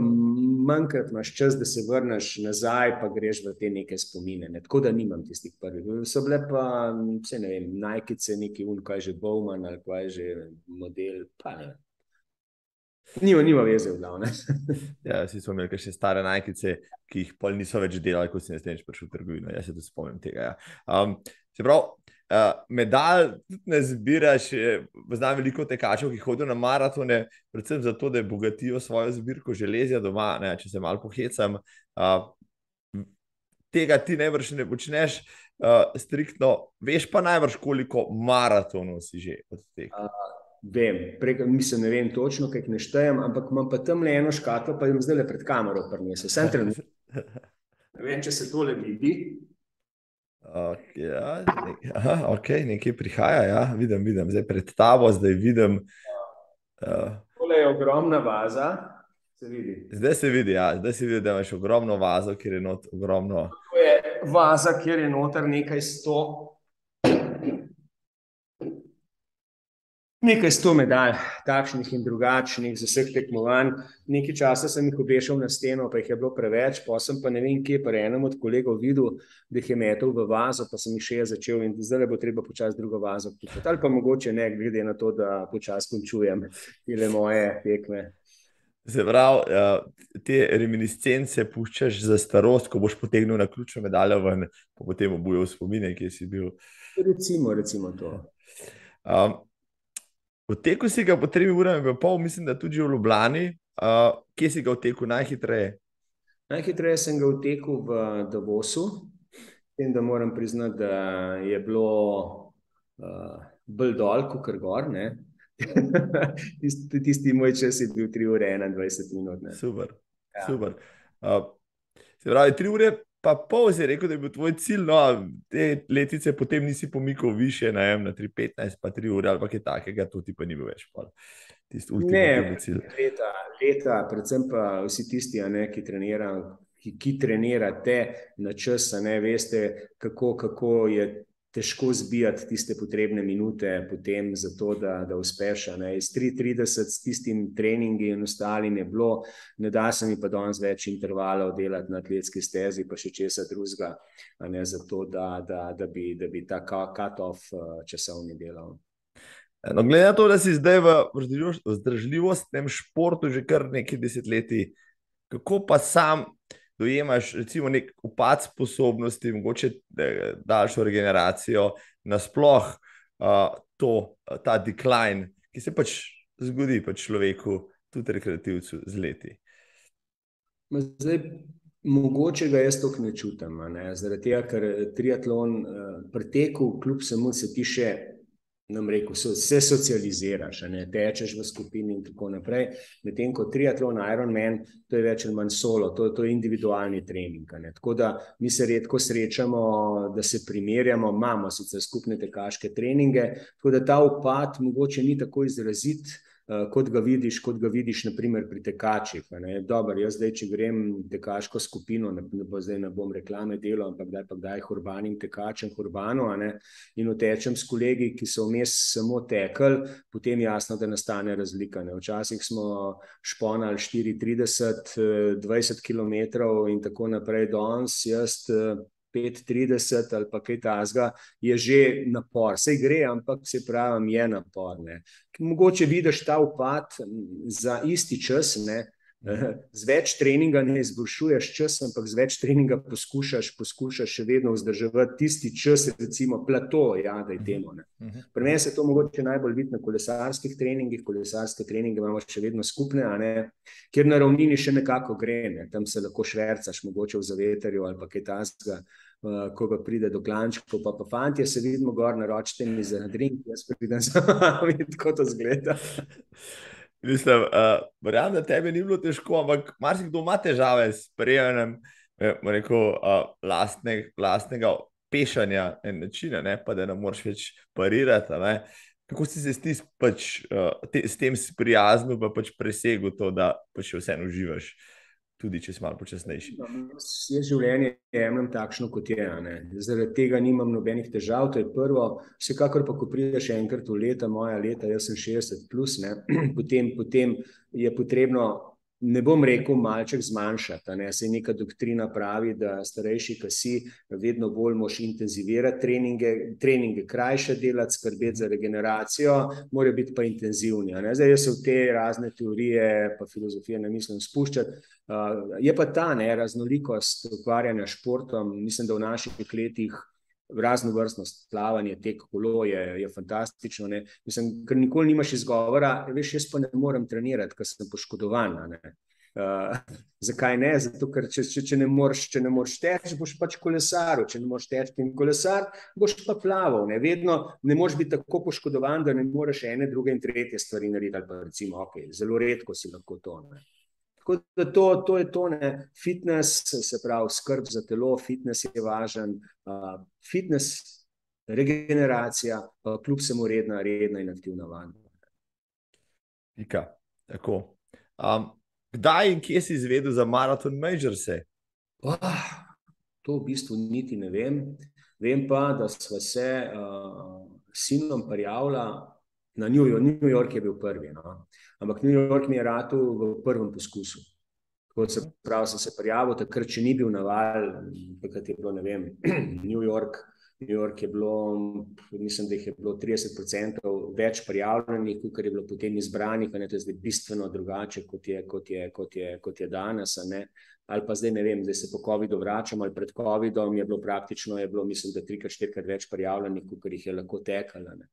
Speaker 1: manjkrat imaš čas, da se vrneš nazaj, pa greš v te neke spomine. Ne? Tako da nimam tistih prvih. So bile pa, vse ne vem, Nike-ce, neki kaj že Bowman ali kaj že model, pa ne. Nima veze v glavne.
Speaker 2: Ja, vsi smo imeli še stare Nike-ce, ki jih pol niso več delali, ko si naslednjič prišel v trgovino. Jaz se tudi spomnim tega. Ja. Se pravi, medalj tudi ne zbiraš, znam veliko tekačev, ki hodijo na maratone, predvsem zato, da bogatijo svojo zbirko železja doma, ne, če se malo pohecam. Tega ti najbrž ne počneš striktno, veš pa najbrž, koliko maratonov si že od tega.
Speaker 1: Vem, mislim, ne vem točno, kaj ne štejem, ampak imam pa tam le eno škatlo, pa jim zdaj le pred kamero prinesel. Vsem trenutno. Ne vem, če se tole vidi.
Speaker 2: Ok, nekaj prihaja, ja, vidim, zdaj pred tabo, zdaj vidim.
Speaker 1: Tole je ogromna vaza, se vidi.
Speaker 2: Zdaj se vidi, da imaš ogromno vazo, kjer je not ogromno.
Speaker 1: To je vaza, kjer je noter nekaj 100 medalj, takšnih in drugačnih, z vseh tekmovanj. Nekaj časa sem jih obešal na steno, pa jih je bilo preveč, pa sem pa ne vem kje, pa enem od kolegov videl, da jih je metal v vazo, pa sem jih še začel in zdaj bo treba počasi drugo vazo kupiti. Ali pa mogoče ne, glede na to, da počasi končujem tile moje tekme.
Speaker 2: Se pravi, te reminiscence puščaš za starost, ko boš potegnil na ključno medaljo ven, pa potem obujal spomine, kje si bil.
Speaker 1: Recimo to.
Speaker 2: Odtekel si ga po 3 urami in pol, mislim, da tudi v Ljubljani. Kje si ga odtekel najhitreje?
Speaker 1: Najhitreje sem ga odtekel v Davosu. Tem, da moram priznati, da je bilo bolj dol, kot gor. Tisti moj čas je bil 3 ure 21 minut. Ne.
Speaker 2: Super. Se pravi, 3 ure pa pol si rekel, da je bil tvoj cilj, no, te letice potem nisi pomikal više, na 3:15, pa 3 ure ali pa kaj takega, to ti pa ni bil več pol. Tisti ultimativni cilj.
Speaker 1: Leta, predvsem pa vsi tisti, ki trenirate na čas, veste, kako je težko zbijati tiste potrebne minute potem za to, da uspeš. Iz 3:30 s tistim treningi in ostalim je bilo, ne da se mi pa danes več intervalov delati na atletski stezi, pa še česa drugega, zato da bi ta cut-off časovni delal.
Speaker 2: No, glede na to, da si zdaj v vzdržljivostnem športu že kar nekaj desetletij, kako pa sam dojemaš recimo nek upad sposobnosti, mogoče daljšo regeneracijo, nasploh ta decline, ki se pač zgodi človeku, tudi rekreativcu z leti?
Speaker 1: Zdaj, mogoče ga jaz toliko ne čutim, zaradi tega, ker triatlon pri teku, kljub samo se ti še, nam rekel, se socializiraš, tečeš v skupini in tako naprej, medtem ko triatlon, Ironman, to je več ali manj solo, to je individualni trening. Tako da mi se redko srečamo, da se primerjamo, imamo sicer skupne tekaške treninge, tako da ta upad mogoče ni tako izrazit, kot ga vidiš na primer pri tekačih. Dobro, jaz zdaj, če grem tekaško skupino, zdaj ne bom reklame delal, ampak kdaj urbanim tekačem urbano, in utečem s kolegi, ki so vmes samo tekli, potem jasno, da nastane razlika. Včasih smo šponali 4:30, 20 kilometrov in tako naprej, danes jaz 5:30 ali pa kaj takega, je že napor. Saj gre, ampak se pravim, je napor. Mogoče vidiš ta upad za isti čas, z več treninga ne izboljšuješ čas, ampak z več treninga poskušaš še vedno vzdrževati tisti čas, recimo plato, da je temo. Pri meni se to mogoče najbolj vidi na kolesarskih treningih, kolesarske treninge imamo še vedno skupne, kjer na ravnini še nekako gre, tam se lahko švercaš, mogoče v zavetrju ali pa kaj takega, ko pa pride do klančkov, pa fantje se vidimo gor, naročite mi za drink, jaz pridem za vami, tako to zgleda.
Speaker 2: Mislim, verjamem, da tebe ni bilo težko, ampak marsikdo ima težave s sprejemanjem, rekel, lastnega pešanja in načina, ne, pa da ne moreš več parirati. A ne. Kako si se s tem sprijaznil, pa pač presegel to, da pač še vseeno uživaš, tudi če si malo počasnejši?
Speaker 1: Jaz življenje jemljem takšno, kot je. A ne. Zaradi tega nimam nobenih težav, to je prvo. Vsekakor pa, ko prideš enkrat v leta, moja leta, jaz sem 60 plus, ne, potem je potrebno, ne bom rekel, malček zmanjšati. A ne. Saj neka doktrina pravi, da starejši, ki si, vedno bolj moš intenzivirati treninge krajše delati, skrbeti za regeneracijo, morajo biti pa intenzivni. A ne. Zdaj, jaz se v te razne teorije pa filozofije ne mislim spuščati. Je pa ta raznolikost ukvarjanja s športom, mislim, da v naših letih raznovrstnost, plavanje, tek, kolo je fantastično. Ne. Mislim, ker nikoli nimaš izgovora, veš, jaz pa ne morem trenirati, ker sem poškodovan. Ne. Zakaj ne? Zato, ker če ne moreš teči, boš pač kolesaril, če ne moreš teči in kolesar, boš pa plaval. Ne. Vedno ne moreš biti tako poškodovan, da ne moreš ene, druge in tretje stvari narediti, ali pa recimo, zelo redko si lahko to. Ne. Tako da to je to, ne. Fitness, se pravi skrb za telo, fitness je važen, fitness, regeneracija, pa kljub vsemu redna in aktivna vadba.
Speaker 2: Pika, tako. Kdaj in kje si izvedel za Marathon Majorse?
Speaker 1: To v bistvu niti ne vem. Vem pa, da sva se sinom prijavila na New York je bil prvi, no. Ampak New York mi je ratal v prvem poskusu. Tako se pravi, sem se prijavil, takrat, če ni bil naval, takrat je bilo, ne vem, New York je bilo, mislim, da jih je bilo 30% več prijavljenih, kot je bilo potem izbranih, a ne, to je zdaj bistveno drugače, kot je danes, a ne. Ali pa zdaj, ne vem, zdaj se po covidu vračam, ali pred covidom je bilo praktično, mislim, da 3-4 več prijavljenih, kot jih je lahko tekalo, ne.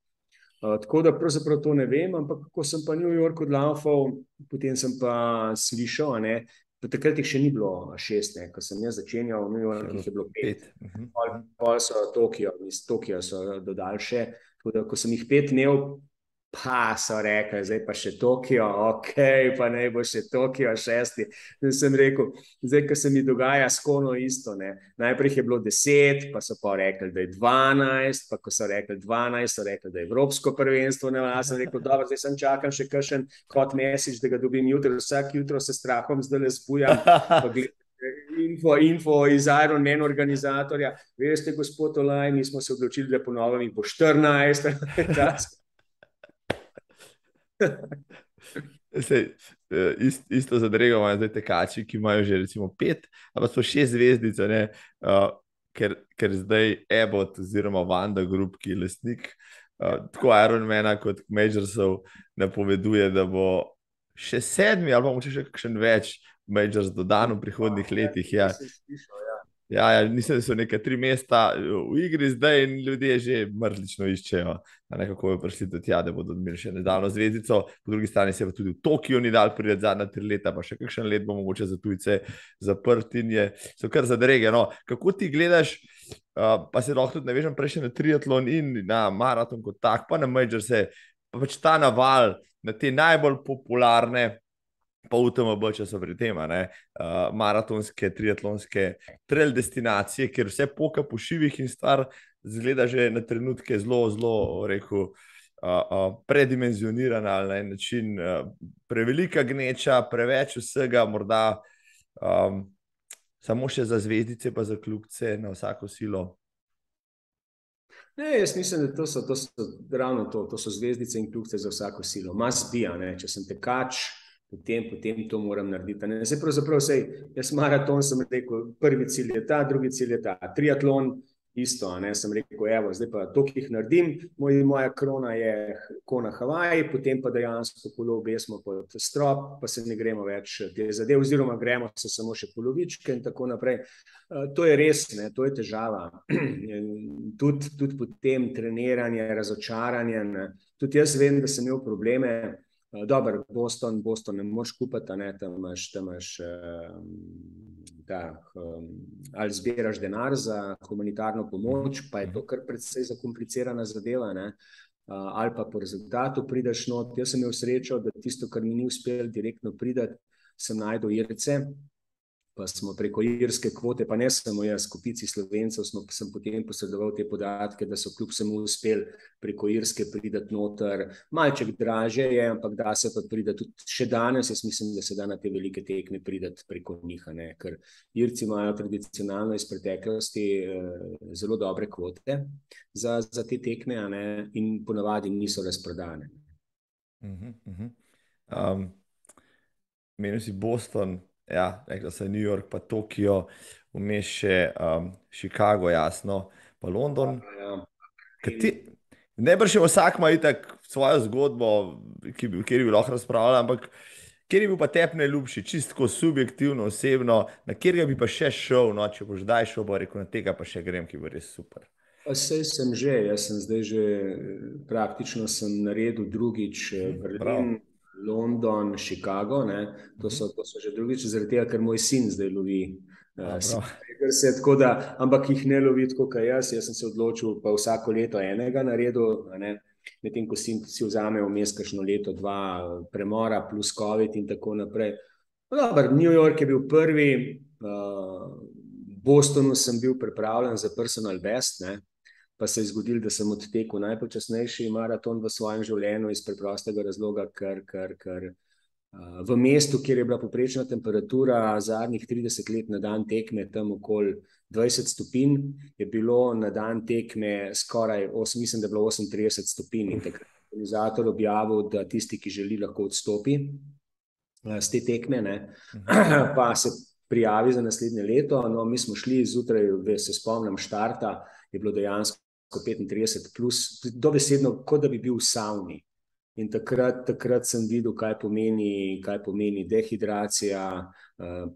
Speaker 1: Tako da pravzaprav to ne vem, ampak ko sem pa New York odlaufal, potem sem pa slišal, a ne, pa takrat jih še ni bilo 6, ne, ko sem jaz začenjal, v New York jih je bilo 5. Pol so iz Tokija so dodali še, tako da ko sem jih 5 imel, pa so rekli, zdaj pa še Tokio, pa naj bo še Tokio 6. Zdaj sem rekel, zdaj, ko se mi dogaja s Kono isto, ne. Najprej je bilo 10, pa so pa rekli, da je 12, pa ko so rekli 12, so rekli, da je Evropsko prvenstvo, ne. Jaz sem rekel, dobro, zdaj sem čakam še kakšen hot message, da ga dobim jutri, vsak jutro se strahom zdaj zbujam, pa gledam info iz Ironman organizatorja, veste, gospod Olaj, mi smo se odločili, da ponovim in po 14.
Speaker 2: Isto zadrego imajo zdaj tekači, ki imajo že recimo 5, ali pa so 6 zvezdic, ker zdaj Abbott oziroma Vanda Group, ki je lastnik tako Ironmana kot Majorsov, napoveduje, da bo še 7 ali pa mogoče še kakšen več Majors dodan v prihodnjih letih. Mislim, da so neka 3 mesta v igri zdaj in ljudje že mrzlično iščejo, kako bodo prišli do tja, da bodo dobili še nadaljnjo zvezdico. Po drugi strani se pa tudi v Tokiu ni dal priti zadnja 3 leta, pa še kakšen let bo mogoče za tujce zaprt in so kar zadrege. No, kako ti gledaš, pa se lahko tudi navežem prej še na triatlon in na maraton kot tak, pa na Majorse, pa pač ta naval na te najbolj popularne, pa UTMB, če so pri tem, maratonske, triatlonske trail destinacije, kjer vse poka po šivih in stvar zgleda že na trenutke zelo, rekel, predimenzionirana ali na en način prevelika gneča, preveč vsega, morda samo še za zvezdice pa za kljukce na vsako silo.
Speaker 1: Ne, jaz mislim, da to so ravno to so zvezdice in kljukce za vsako silo. Must be, če sem tekač, potem to moram narediti. Zdaj pravzaprav jaz maraton sem rekel, prvi cilj je ta, drugi cilj je ta. Triatlon isto, sem rekel, evo, zdaj pa toliko jih naredim, moja krona je Kona Havaji, potem pa dejansko kolo obesimo pod strop, pa se ne gremo več te zadeve, oziroma gremo se samo še polovičke in tako naprej. To je res, to je težava. Tudi potem treniranje, razočaranje. Tudi jaz vem, da sem imel probleme. Dober, Boston ne moreš kupiti, tam imaš ali zbiraš denar za humanitarno pomoč, pa je to kar precej zakomplicirana zadeva, ali pa po rezultatu prideš not. Jaz sem imel srečo, da tisto, kar mi ni uspelo direktno pridati, sem najdel Irce, pa smo preko irske kvote, pa ne samo jaz, kupici Slovencev, sem potem posredoval te podatke, da so kljub vsemu uspeli preko irske pridati noter. Malček draže je, ampak da se pa pridati tudi še danes. Jaz mislim, da se da na te velike tekme pridati preko njih, ne? Ker Irci imajo tradicionalno iz preteklosti zelo dobre kvote za te tekme, ne? In ponavadi niso razprodane.
Speaker 2: Menil si Boston, ja, rekla se New York, pa Tokio, vmes še Chicago, jasno, pa London. Najbrž vsak ima itak svojo zgodbo, kjer bi lahko razpravljal, ampak kjer je bil pa tebi najljubši, čisto subjektivno, osebno, na kjer bi pa še šel, no, če boš zdaj šel, bo rekel, na tega pa še grem, ki bo res super.
Speaker 1: Sej sem že, jaz sem zdaj že praktično sem naredil drugič Berlin, London, Chicago, ne? To so že drugič, zaradi tega, ker moj sin zdaj lovi. Ampak jih ne lovi tako, kot jaz sem se odločil, pa vsako leto enega naredil, ne? Medtem ko sin si vzame vmes kakšno leto, 2 premora plus COVID in tako naprej. Dobar, New York je bil prvi, Bostonu sem bil pripravljen za personal best, ne? Pa se je zgodilo, da sem odtekel najpočasnejši maraton v svojem življenju iz preprostega razloga, ker v mestu, kjer je bila povprečna temperatura zadnjih 30 let na dan tekme tam okoli 20 stopinj, je bilo na dan tekme skoraj, mislim, da je bilo 38 stopinj in takrat je organizator objavil, da tisti, ki želi, lahko odstopi z te tekme, ne? Pa se prijavi za naslednje leto. No, mi smo šli zjutraj, se spomnim štarta, je bilo dejansko 35 plus, dobesedno, kot da bi bil v savni. In takrat sem videl, kaj pomeni dehidracija.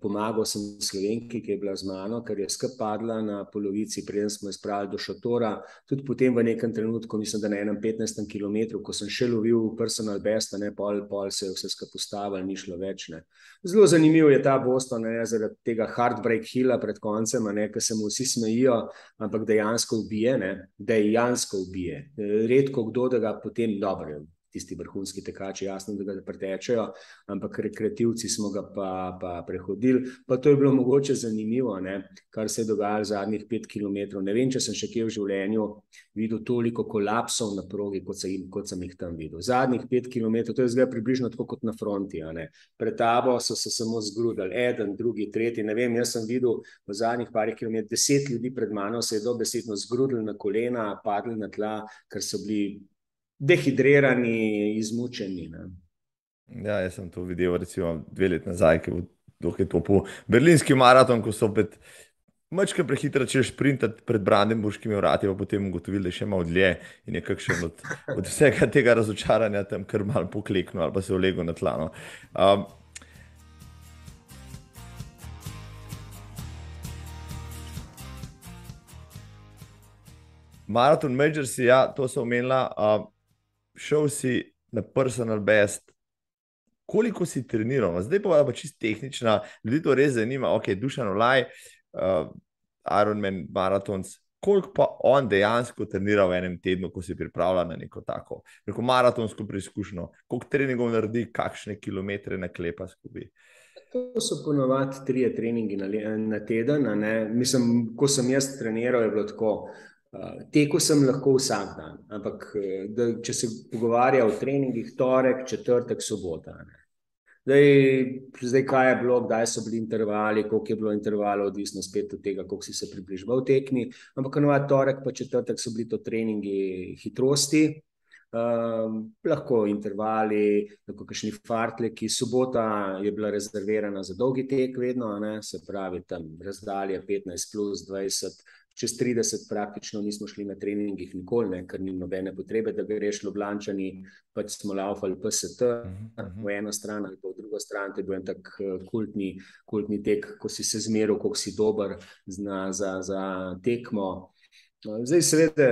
Speaker 1: Pomagal sem Slovenki, ki je bila z mano, ker je skup padla na polovici, preden smo jo spravili do šotora. Tudi potem v nekem trenutku, mislim, da na enem 15 kilometru, ko sem še lovil personal best, ne, pol se je vse skup ustavil, ni šlo več, ne. Zelo zanimiv je ta Boston, ne, zaradi tega Heartbreak Hilla pred koncem, ne, ker se mu vsi smejijo, ampak dejansko ubije, ne, dejansko ubije. Redko kdo, da ga potem dobro, tisti vrhunski tekači, jasno, da ga pretečejo, ampak rekreativci smo ga pa prehodili. Pa to je bilo mogoče zanimivo, ne, kar se je dogajalo zadnjih 5 kilometrov. Ne vem, če sem še kje v življenju videl toliko kolapsov na progi, kot sem jih tam videl. Zadnjih 5 kilometrov, to je zdaj približno tako kot na fronti, ne. Pred tabo so se samo zgrudili, eden, drugi, tretji, ne vem, jaz sem videl v zadnjih parih kilometrov 10 ljudi pred mano se je dobesedno zgrudili na kolena, padli na tla, ker so bili dehidrirani, izmučeni. Ne?
Speaker 2: Ja, jaz sem to videl recimo 2 leti nazaj, ki je to po berlinski maraton, ko so mačka prehitra češ sprintati pred Brandenburškimi vrati, pa potem ugotovili, da je še malo dlje in je kakšen od vsega tega razočaranja tam kar malo pokleknil ali pa se ulegel na tlano. Marathon Majors, ja, to so omenila. Šel si na personal best, koliko si treniral? Zdaj pa čisto tehnična, ljudi to res zanima, ok, Dušan Olaj, Ironman Marathons, koliko pa on dejansko trenira v enem tednu, ko si pripravlja na neko tako maratonsko preizkušnjo, koliko treningov naredi, kakšne kilometre naklepa skupaj?
Speaker 1: To so ponovadi 3 treningi na teden, ne? Mislim, ko sem jaz treniral, je bilo tako. Tekel sem lahko vsak dan, ampak če se pogovarja o treningih, torek, četrtek, sobota. Zdaj kaj je bilo, kdaj so bili intervali, koliko je bilo intervalov, odvisno spet od tega, koliko si se približeval tekmi, ampak torek pa četrtek so bili to treningi hitrosti, lahko intervali, lahko kakšni fartleki. Sobota je bila rezervirana za dolgi tek vedno, ne? Se pravi tam razdalje 15 plus 20, čez 30 praktično nismo šli na treningih nikoli, ne, ker ni nobene potrebe, da greš Ljubljančani, pač smo laufali PST v eno stran ali pa v drugo stran. To je bil en tak kultni tek, ko si se zmeril, koliko si dober za tekmo. Zdaj seveda,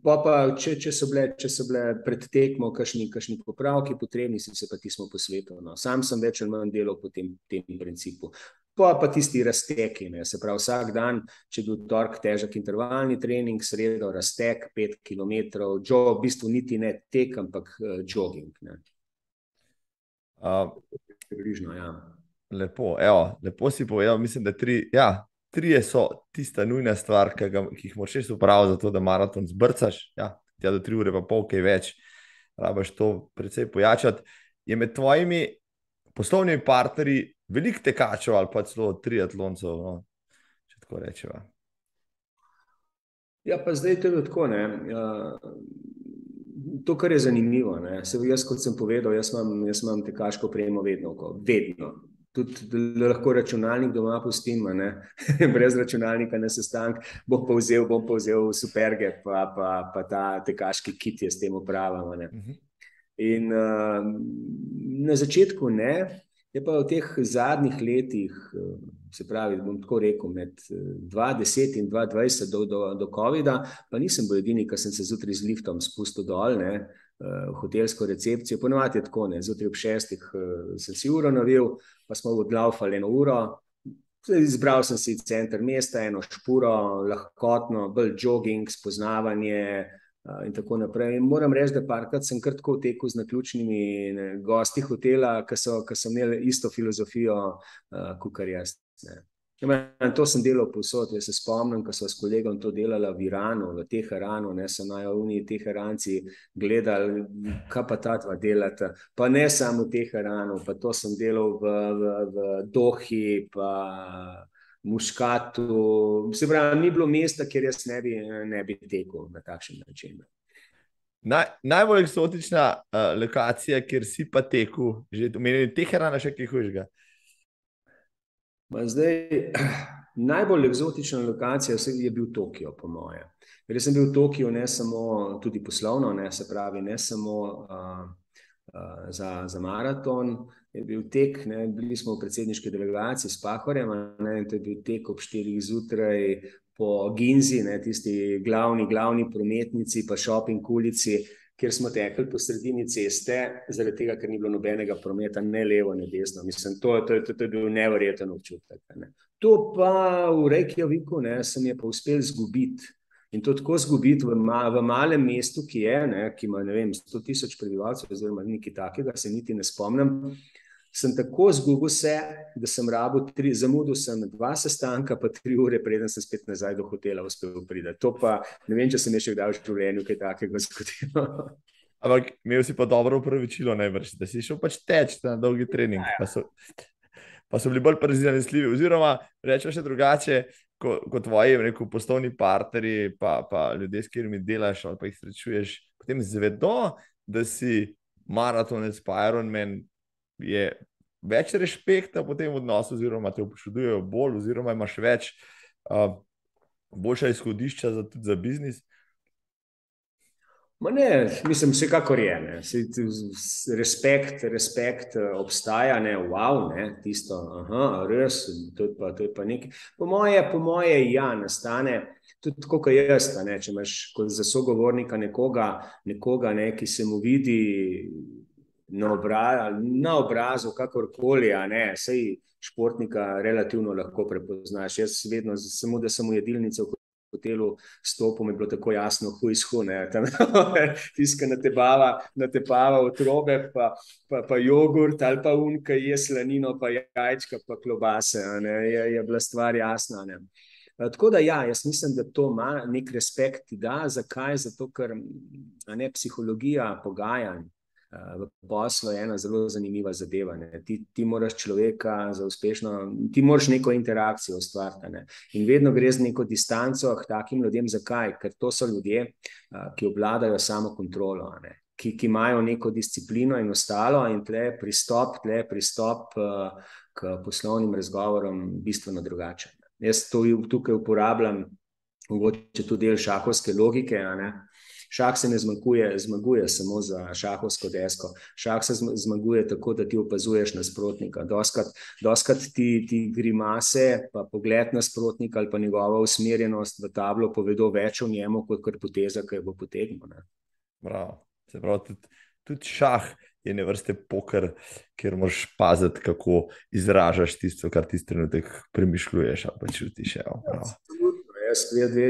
Speaker 1: pa če so bile pred tekmo kakšni popravki potrebni, si se pa tismo posvetil. No. Sam sem več ali manj delal po tem principu. Pa tisti razteki, ne, se pravi vsak dan, če bi v torek težek intervalni trening, sredo raztek 5 km, v bistvu niti ne tek, ampak jogging. Ne. Približno, ja.
Speaker 2: Lepo, evo, lepo si povedal, mislim, da trije so tista nujna stvar, ki jih moraš res upraviti za to, da maraton zbrcaš, tja do 3 ure pa pol, kaj več, rabaš to precej pojačati. Je med tvojimi poslovnimi partnerji veliko tekačev ali pa celo triatloncev, no? Če tako rečeva.
Speaker 1: Ja, pa zdaj to je tako, ne. To, kar je zanimivo, ne. Jaz, kot sem povedal, jaz imam tekaško opremo vedno. Tudi da lahko računalnik doma pustim, ne. Brez računalnika na sestanek, bom pa vzel superge, pa ta tekaški kit je s tem upravam, ne. In na začetku ne, je pa v teh zadnjih letih, se pravi, bom tako rekel, med 2010 in 2020 do covida, pa nisem bil edini, ki sem se zjutraj z liftom spustil dol, ne, v hotelsko recepcijo. Ponovadi je tako, ne, zjutraj ob 6 sem si uro navil, pa smo odlaufali 1 uro. Izbral sem si center mesta, eno špuro, lahkotno, bolj jogging, spoznavanje, in tako naprej. In moram reči, da parkrat sem kar tako tekel z naključnimi gosti hotela, ki so imeli isto filozofijo, kakor jaz. To sem delal povsod. Jaz se spomnim, ko so s kolegom to delala v Iranu, v Teheranu, ne, so naj oni Teheranci gledali, kaj pa ta dva delata. Pa ne samo v Teheranu, pa to sem delal v Dohi, pa Muškatu, se pravi, ni bilo mesta, kjer jaz ne bi tekel na takšen način.
Speaker 2: Najbolj eksotična lokacija, kjer si pa tekel, že omenili Teherana, še kaj hujšega?
Speaker 1: Zdaj, najbolj eksotična lokacija je bil Tokio, po moje. Ker sem bil v Tokiu ne samo tudi poslovno, ne, se pravi, ne samo za maraton, je bil tek, ne, bili smo v predsedniški delegaciji s Pahorjem, ne, in to je bil tek ob 4 zjutraj po Ginzi, ne, tisti glavni prometnici, pa shopping ulici, kjer smo tekli po sredini ceste, zaradi tega, ker ni bilo nobenega prometa, ne levo, ne desno. Mislim, to je bil neverjeten občutek. Ne. To pa v Reykjaviku, ne, sem je pa uspel zgubiti. In to tako zgubiti v malem mestu, ki je, ne, ki ima, ne vem, 100.000 prebivalcev, oziroma nekaj takega, se niti ne spomnim. Sem tako zgubil se, da sem zamudil sem 2 sestanka, pa 3 ure, preden sem spet nazaj do hotela uspel priti. To pa, ne vem, če sem še kdaj v življenju kaj takega zgodilo.
Speaker 2: Ampak imel si pa dobro opravičilo, najbrž, da si šel pač teč na dolgi trening, pa so bili bolj prezanesljivi, oziroma rečem še drugače, kot tvoji, rekel, poslovni partnerji, pa ljudje, s katerimi delaš ali pa jih srečuješ, potem zvedo, da si maratonec, pa Ironman, je več respekta po tem odnosu, oziroma te občudujejo bolj, oziroma imaš več boljša izhodišča tudi za biznis?
Speaker 1: Ma ne, mislim, vsekakor je, ne. Respekt obstaja, ne, wow, ne, tisto, res, to je pa nekaj. Po moje, ja, nastane, tudi tako, kot jaz, ne, če imaš kot za sogovornika nekoga, ne, ki se mu vidi na obrazu, kakorkoli, ne, sej športnika relativno lahko prepoznaš. Jaz vedno, samo da sem v jedilnici v hotelu stopil, mi je bilo tako jasno, ne, tam tiska natepava otrobe, pa jogurt, ali pa unka je slanino, pa jajčka, pa klobase, ne, je bila stvar jasna, ne. Tako da ja, jaz mislim, da to ima nek respekt ti da. Zakaj? Zato, ker psihologija pogajanj v poslu je ena zelo zanimiva zadeva. Ne. Ti moraš človeka za uspešno, ti moraš neko interakcijo ustvariti, ne. In vedno gre z neko distanco k takim ljudem. Zakaj? Ker to so ljudje, ki obvladajo samo kontrolo, ne. Ki imajo neko disciplino in ostalo, in tle pristop k poslovnim razgovorom bistveno drugačen. Jaz tukaj uporabljam mogoče tudi del šahovske logike, ne. Šah se ne zmaguje samo za šahovsko desko. Šah se zmaguje tako, da ti opazuješ nasprotnika. Doskrat ti grimase, pa pogled nasprotnika ali pa njegova usmerjenost v tablo povedo več o njemu, kot poteza, ki jo bo potegnil.
Speaker 2: Bravo. Se pravi, tudi šah ene vrste poker, kjer moraš paziti, kako izražaš tisto, kar ti trenutek premišljuješ ali pa čutiš.
Speaker 1: Absolutno.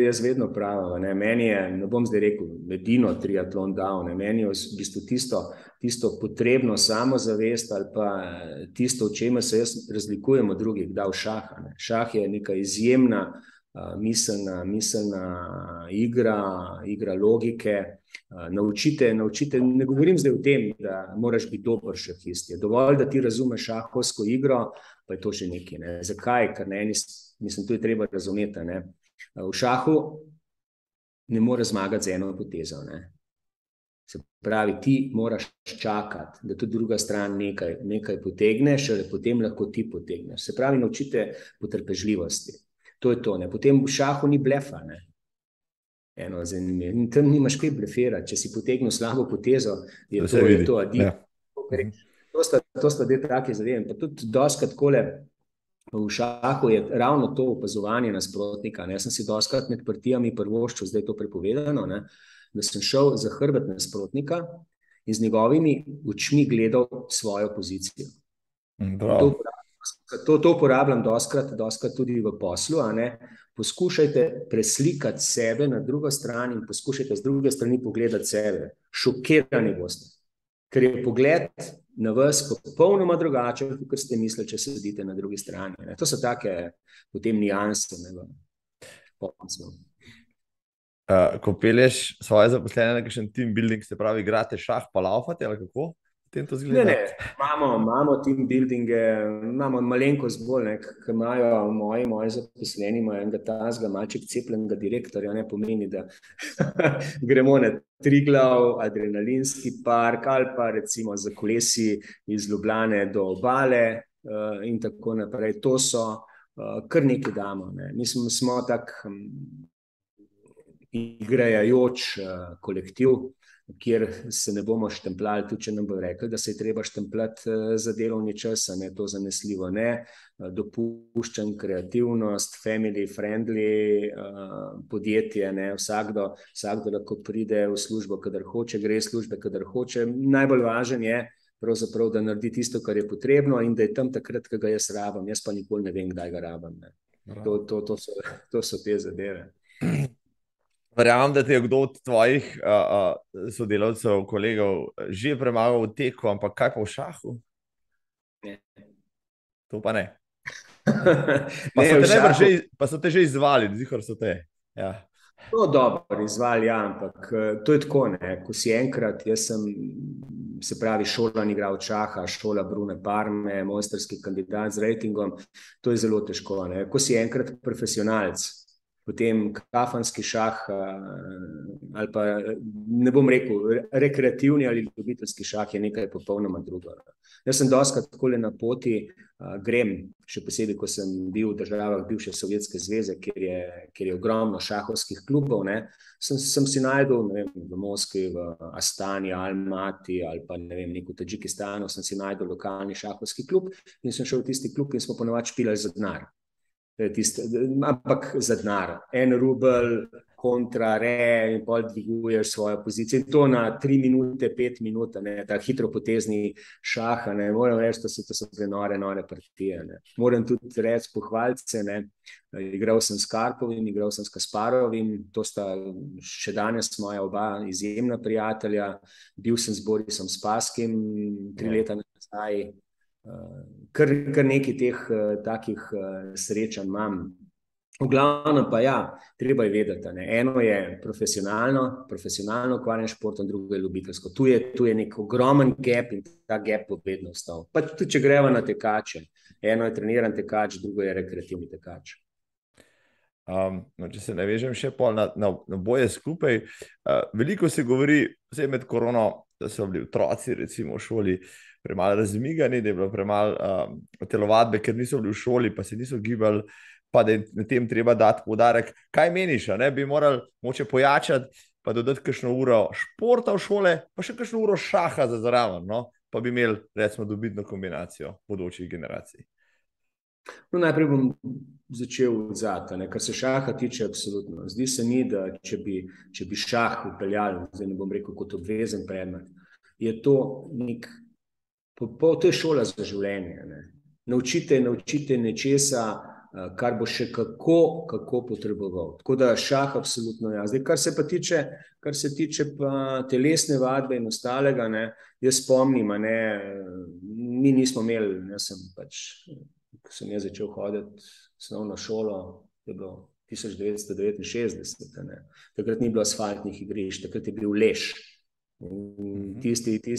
Speaker 1: Jaz vedno pravim, ne, meni je, ne bom zdaj rekel, edino triatlon dal, ne, meni je v bistvu tisto potrebno samozavest ali pa tisto, v čemer se jaz razlikujem od drugih, dal šaha. Ne. Šah je neka izjemna miselna igra logike. Naučite, ne govorim zdaj o tem, da moraš biti dober šahist. Je dovolj, da ti razumeš šahovsko igro, pa je to že nekaj. Ne. Zakaj? Ker na eni, mislim, tu je treba razumeti. Ne. V šahu ne moreš zmagati z eno potezo. Ne. Se pravi, ti moraš čakati, da tudi druga stran nekaj potegne, šele potem lahko ti potegneš. Se pravi, naučite potrpežljivosti. To je to. Ne. Potem v šahu ni blefa. Ne. Tam nimaš kaj blefirati. Če si potegnil slabo potezo, je to adijo. To sta dve take zadeve. Pa tudi doskrat takole v šahu je ravno to opazovanje nasprotnika. Jaz sem si doskrat med partijami prvoščil, zdaj je to prepovedano, ne, da sem šel za hrbet nasprotnika in z njegovimi očmi gledal svojo pozicijo. To uporabljam doskrat tudi v poslu. Poskušajte preslikati sebe na drugo stran in poskušajte z druge strani pogledati sebe. Šokirani boste, ker je pogled na vas popolnoma drugačen, kot ste mislili, če sedite na drugi strani. To so take potem nijanse.
Speaker 2: Ko pelješ svoje zaposlene na kakšen team building, se pravi, igrate šah pa laufate, ali kako?
Speaker 1: Ne, imamo team buildinge, imamo malenkost bolj, ker imajo moji zaposleni, imajo enega tazga, malček cepljenega direktorja, ne pomeni, da gremo na Triglav, adrenalinski park ali pa recimo za kolesi iz Ljubljane do Obale in tako naprej. To so kar nekaj damo. Ne. Mi smo tak igrajoč kolektiv, kjer se ne bomo štempljali, tudi če nam bo rekli, da se je treba štempljati za delovni čas, ne, to zanesljivo ne, dopuščam kreativnost, family friendly podjetje, ne, vsakdo lahko pride v službo, kadar hoče, gre iz službe, kadar hoče. Najbolj važen je pravzaprav, da naredi tisto, kar je potrebno in da je tam takrat, ko ga jaz rabim. Jaz pa nikoli ne vem, kdaj ga rabim. Ne. To so te zadeve.
Speaker 2: Verjamem, da te je kdo od tvojih sodelavcev, kolegov že premagal v teku, ampak kaj pa v šahu?
Speaker 1: Ne.
Speaker 2: To pa ne. Pa so te že izvali, zihar so te. Ja.
Speaker 1: To dobro izvali, ja, ampak to je tako, ne. Ko si enkrat, jaz sem, se pravi, šolan igralec šaha, šola Brune Parme, mojstrski kandidat z ratingom, to je zelo težko, ne. Ko si enkrat profesionalec, potem kafanski šah ali pa, ne bom rekel, rekreativni ali ljubiteljski šah je nekaj popolnoma drugega. Jaz sem doskrat takole na poti, grem, še posebej, ko sem bil v državah bivše Sovjetske zveze, kjer je ogromno šahovskih klubov, ne, sem si najdel, ne vem, v Moskvi, v Astani, Almati ali pa ne vem, v Tadžikistanu, sem si najdel lokalni šahovski klub in sem šel v tisti klub in smo ponavadi špilali za denar. Ampak za denar, 1 rubel kontra re in pol dviguješ svojo pozicijo in to na 3 minute, 5 minut, ne, ta hitropotezni šah, ne, moram reči, to so nore partije, ne. Moram tudi reči pohvalce, ne, igral sem s Karpovim, igral sem s Kasparovim, to sta še danes moja oba izjemna prijatelja, bil sem z Borisom Spaskim 3 leta nazaj. Kar nekaj teh takih srečanj imam. V glavnem pa ja, treba je vedeti, ne. Eno je profesionalno ukvarjanje športom, drugo je ljubiteljsko. Tu je nek ogromen gap in ta gap bo vedno ostal. Pa tudi, če greva na tekače. Eno je treniran tekač, drugo je rekreativni tekač.
Speaker 2: Če se navežem še pol na boje skupaj, veliko se govori, vse med korono, da so bili otroci recimo v šoli premalo razmigani, da je bilo premalo telovadbe, ker niso bili v šoli, pa se niso gibali, pa da je na tem treba dati poudarek. Kaj meniš, ne? Bi morali moče pojačati, pa dodati kakšno uro športa v šole, pa še kakšno uro šaha za zraven, no? Pa bi imeli, recimo, dobitno kombinacijo bodočih generacij.
Speaker 1: No, najprej bom začel odzad, kar se šaha tiče, absolutno. Zdi se mi, da če bi šah upeljali, zdaj ne bom rekel kot obvezen predmet, je to nek To je šola za življenje. Ne. Naučite nečesa, kar bo še kako potreboval. Tako da šah absolutno ja. Zdaj, kar se tiče pa telesne vadbe in ostalega, ne, jaz spomnim, ne, mi nismo imeli, ko sem jaz začel hoditi osnovno šolo, je bilo 1969, ne. Takrat ni bilo asfaltnih igrišč, takrat je bil leš. Tisti, ki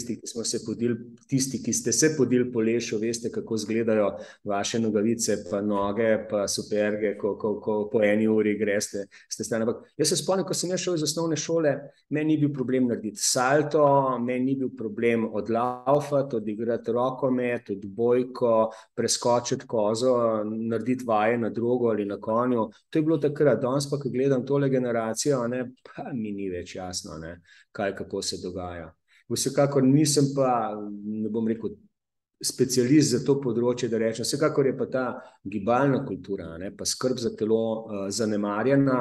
Speaker 1: ste se podili po lešu, veste, kako izgledajo vaše nogavice, pa noge, pa superge, ko po eni uri greste. Jaz se spomnim, ko sem šel iz osnovne šole, meni ni bil problem narediti salto, meni ni bil problem odlaufati, odigrati rokomet, odbojko, preskočiti kozo, narediti vaje na drogo ali na konju. To je bilo takrat. Danes pa, ko gledam tole generacijo, ne, pa mi ni več jasno, ne, kako se dogaja. Vsekakor nisem pa, ne bom rekel, specialist za to področje, da rečem, vsekakor je pa ta gibalna kultura, ne, pa skrb za telo zanemarjena,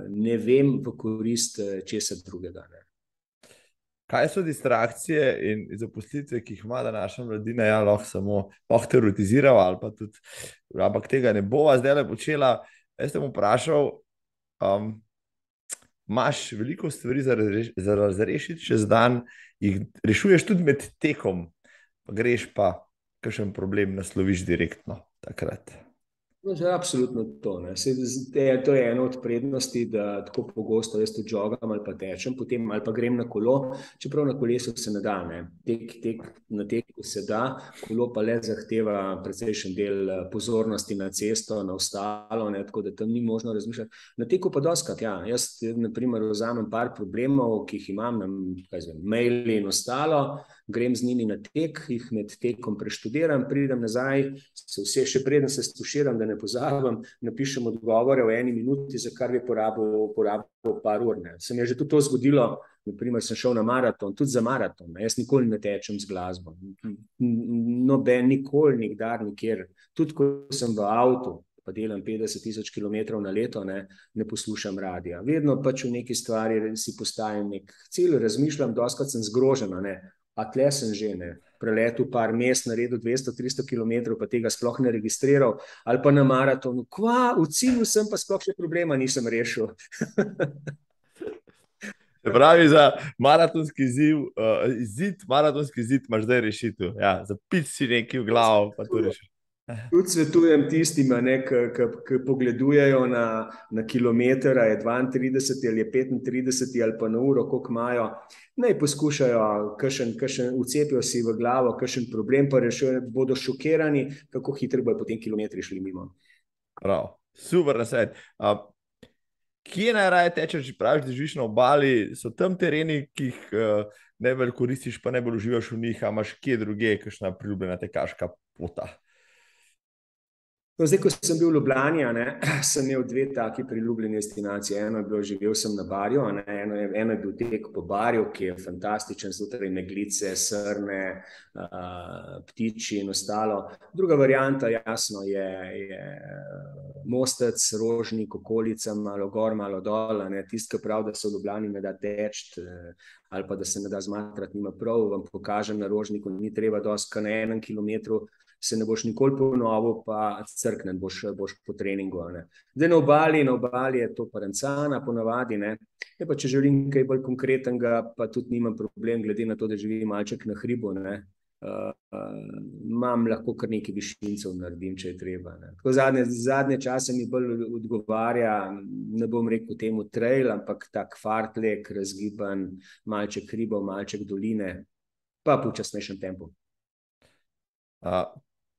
Speaker 1: ne vem v korist česa drugega. Ne.
Speaker 2: Kaj so distrakcije in zaposlitve, ki jih ima današnja mladina, ja, lahko teoretizirala ali pa tudi, ampak tega ne bova zdaj počela. Jaz sem vprašal, imaš veliko stvari za razrešiti čez dan, jih rešuješ tudi med tekom, pa greš pa kakšen problem nasloviš direktno takrat.
Speaker 1: No, to je absolutno to. Ne. To je ena od prednosti, da tako pogosto jaz tudi jogam ali pa tečem, potem ali pa grem na kolo, čeprav na kolesu se ne da. Ne. Na teku se da, kolo pa le zahteva precejšen del pozornosti na cesto, na ostalo, ne, tako da tam ni možno razmišljati. Na teku pa dostikrat, ja. Jaz na primer vzamem par problemov, ki jih imam na maili in ostalo, grem z njimi na tek, jih med tekom preštudiram, pridem nazaj, še preden se stuširam, da ne pozabim, napišem odgovore v 1 minuti, za kar bi porabil par ur. Ne. Se mi je že tudi to zgodilo, naprimer sem šel na maraton, tudi za maraton, ne. Jaz nikoli ne tečem z glasbo, nikoli, nikdar, nikjer. Tudi ko sem v avtu, pa delam 50,000 kilometrov na leto, ne poslušam radija. Vedno pač v neki stvari si postavim nek cilj, razmišljam, dostikrat sem zgrožena, ne. A tle sem že, ne, preletel par mest, naredil 200-300 kilometrov, pa tega sploh ne registriral, ali pa na maratonu, v cilju sem, pa sploh še problema nisem rešil.
Speaker 2: Se pravi, za maratonski zid imaš zdaj rešitev. Ja, zapiti si nekaj v glavo, pa to rešiš.
Speaker 1: Tudi svetujem tistim, ki pogledujejo na kilometer, je 32 ali je 35 ali pa na uro, koliko imajo, naj poskušajo, vcepijo si v glavo, kakšen problem pa rešujejo, bodo šokirani, kako hitro bodo potem kilometri šli mimo.
Speaker 2: Prav, super nasvet. Kje najraje tečeš, če praviš, da živiš na obali, so tam tereni, ki jih najbolj koristiš, pa najbolj uživaš v njih, a imaš kje druge, kakšna priljubljena tekaška pota?
Speaker 1: No, zdaj, ko sem bil v Ljubljani, sem imel 2 taki priljubljeni destinacije. Eno je bilo, živel sem na Barju, eno je bil tek po Barju, ki je fantastičen, znotraj meglice, srne, ptiči in ostalo. Druga varianta, jasno, je Mostec, Rožnik, okolica, malo gor, malo dol, tisti, ki pravi, da se v Ljubljani ne da teči, ali pa da se ne da zmatrati, nima prav, vam pokažem na Rožniku, ni treba dosti, na 1 kilometru se ne boš nikoli ponovil, pa crknen boš po treningu. Ne. Zdaj na obali je to Parancana ponavadi, ne. Je pa, če želim kaj bolj konkretnega, pa tudi nimam problem, glede na to, da živi malček na hribu, ne. Imam lahko kar nekaj višincev naredim, če je treba. Ne. Tako zadnje čase mi bolj odgovarja, ne bom rekel temu trail, ampak tak fartlek, razgiban, malček hribov, malček doline, pa počasnejšem tempu.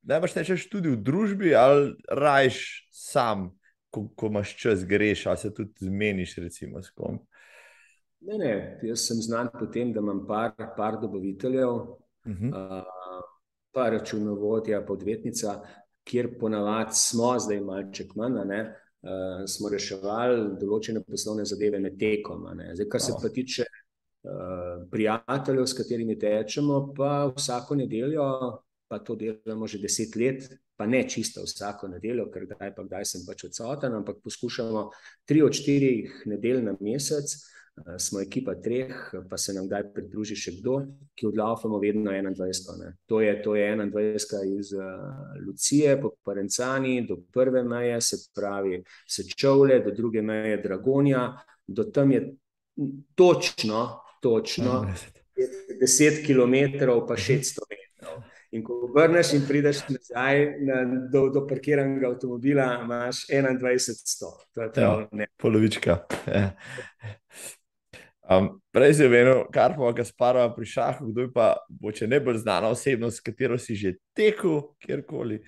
Speaker 2: Najbrž tečeš tudi v družbi ali rajš sam, ko imaš čas, greš, ali se tudi zmeniš recimo s kom?
Speaker 1: Ne, jaz sem znan po tem, da imam par dobaviteljev, pa računovodja, pa odvetnica, kjer ponavadi smo, zdaj malček manj, smo reševali določene poslovne zadeve med tekom. Zdaj, kar se pa tiče prijateljev, s katerimi tečemo, pa vsako nedeljo, pa to delamo že 10 let, pa ne čisto vsako nedeljo, ker kdaj sem pač odsoten, ampak poskušamo 3 od 4 nedelj na mesec smo ekipa 3, pa se nam kdaj pridruži še kdo, ki odlaufamo vedno 21. Ne. To je 21 iz Lucije po Parencani do prve meje, se pravi Sečovlje, do druge meje Dragonja, do tam je točno 10 kilometrov pa 600 metrov. In ko vrneš in prideš nazaj do parkiranega avtomobila, imaš 21-100. To je prav, ne.
Speaker 2: Polovička. Prej si omenil Karpova Kasparova pri šahu, kdo je pa boče najbolj znana osebnost, s katero si že tekel kjerkoli?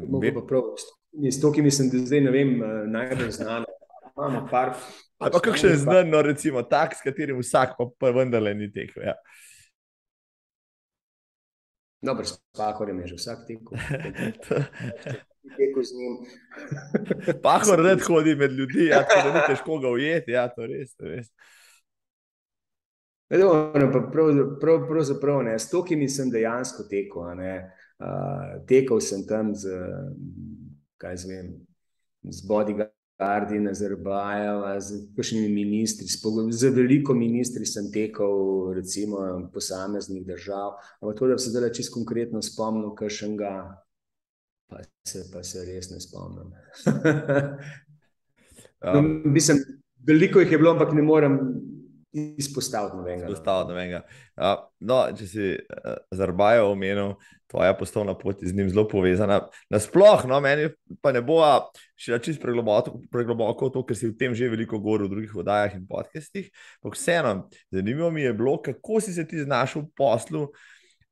Speaker 1: Mogo pa prav, s to, ki mislim, da zdaj ne vem, najbolj znano. Imamo par...
Speaker 2: Ali pa kakšen znan, no recimo tak, s katerim vsak pa vendarle ni tekel, ja.
Speaker 1: Dobro, s Pahorjem je že vsak tekel. Tekel z njim.
Speaker 2: Pahor rad hodi med ljudi, ja, tako da ni težko ga ujeti, ja, to res.
Speaker 1: Pravzaprav ne, s to, ki nisem dejansko tekel, ne. Tekel sem tam z bodyguardi Nazarbajeva, z kakšnimi ministri, z veliko ministri sem tekel, recimo posameznih držav, ampak to, da bi se zdaj čisto konkretno spomnil kakšnega, pa se res ne spomnim. Mislim, veliko jih je bilo, ampak ne morem izpostaviti nobenega.
Speaker 2: No, če si Nazarbajev omenil, tvoja poslovna pot je z njim zelo povezana. Nasploh, no, meni pa ne bo še čisto pregloboko to, ker si v tem že veliko govoril v drugih oddajah in podcastih, ampak vseeno, zanimivo mi je bilo, kako si se ti znašel v poslu,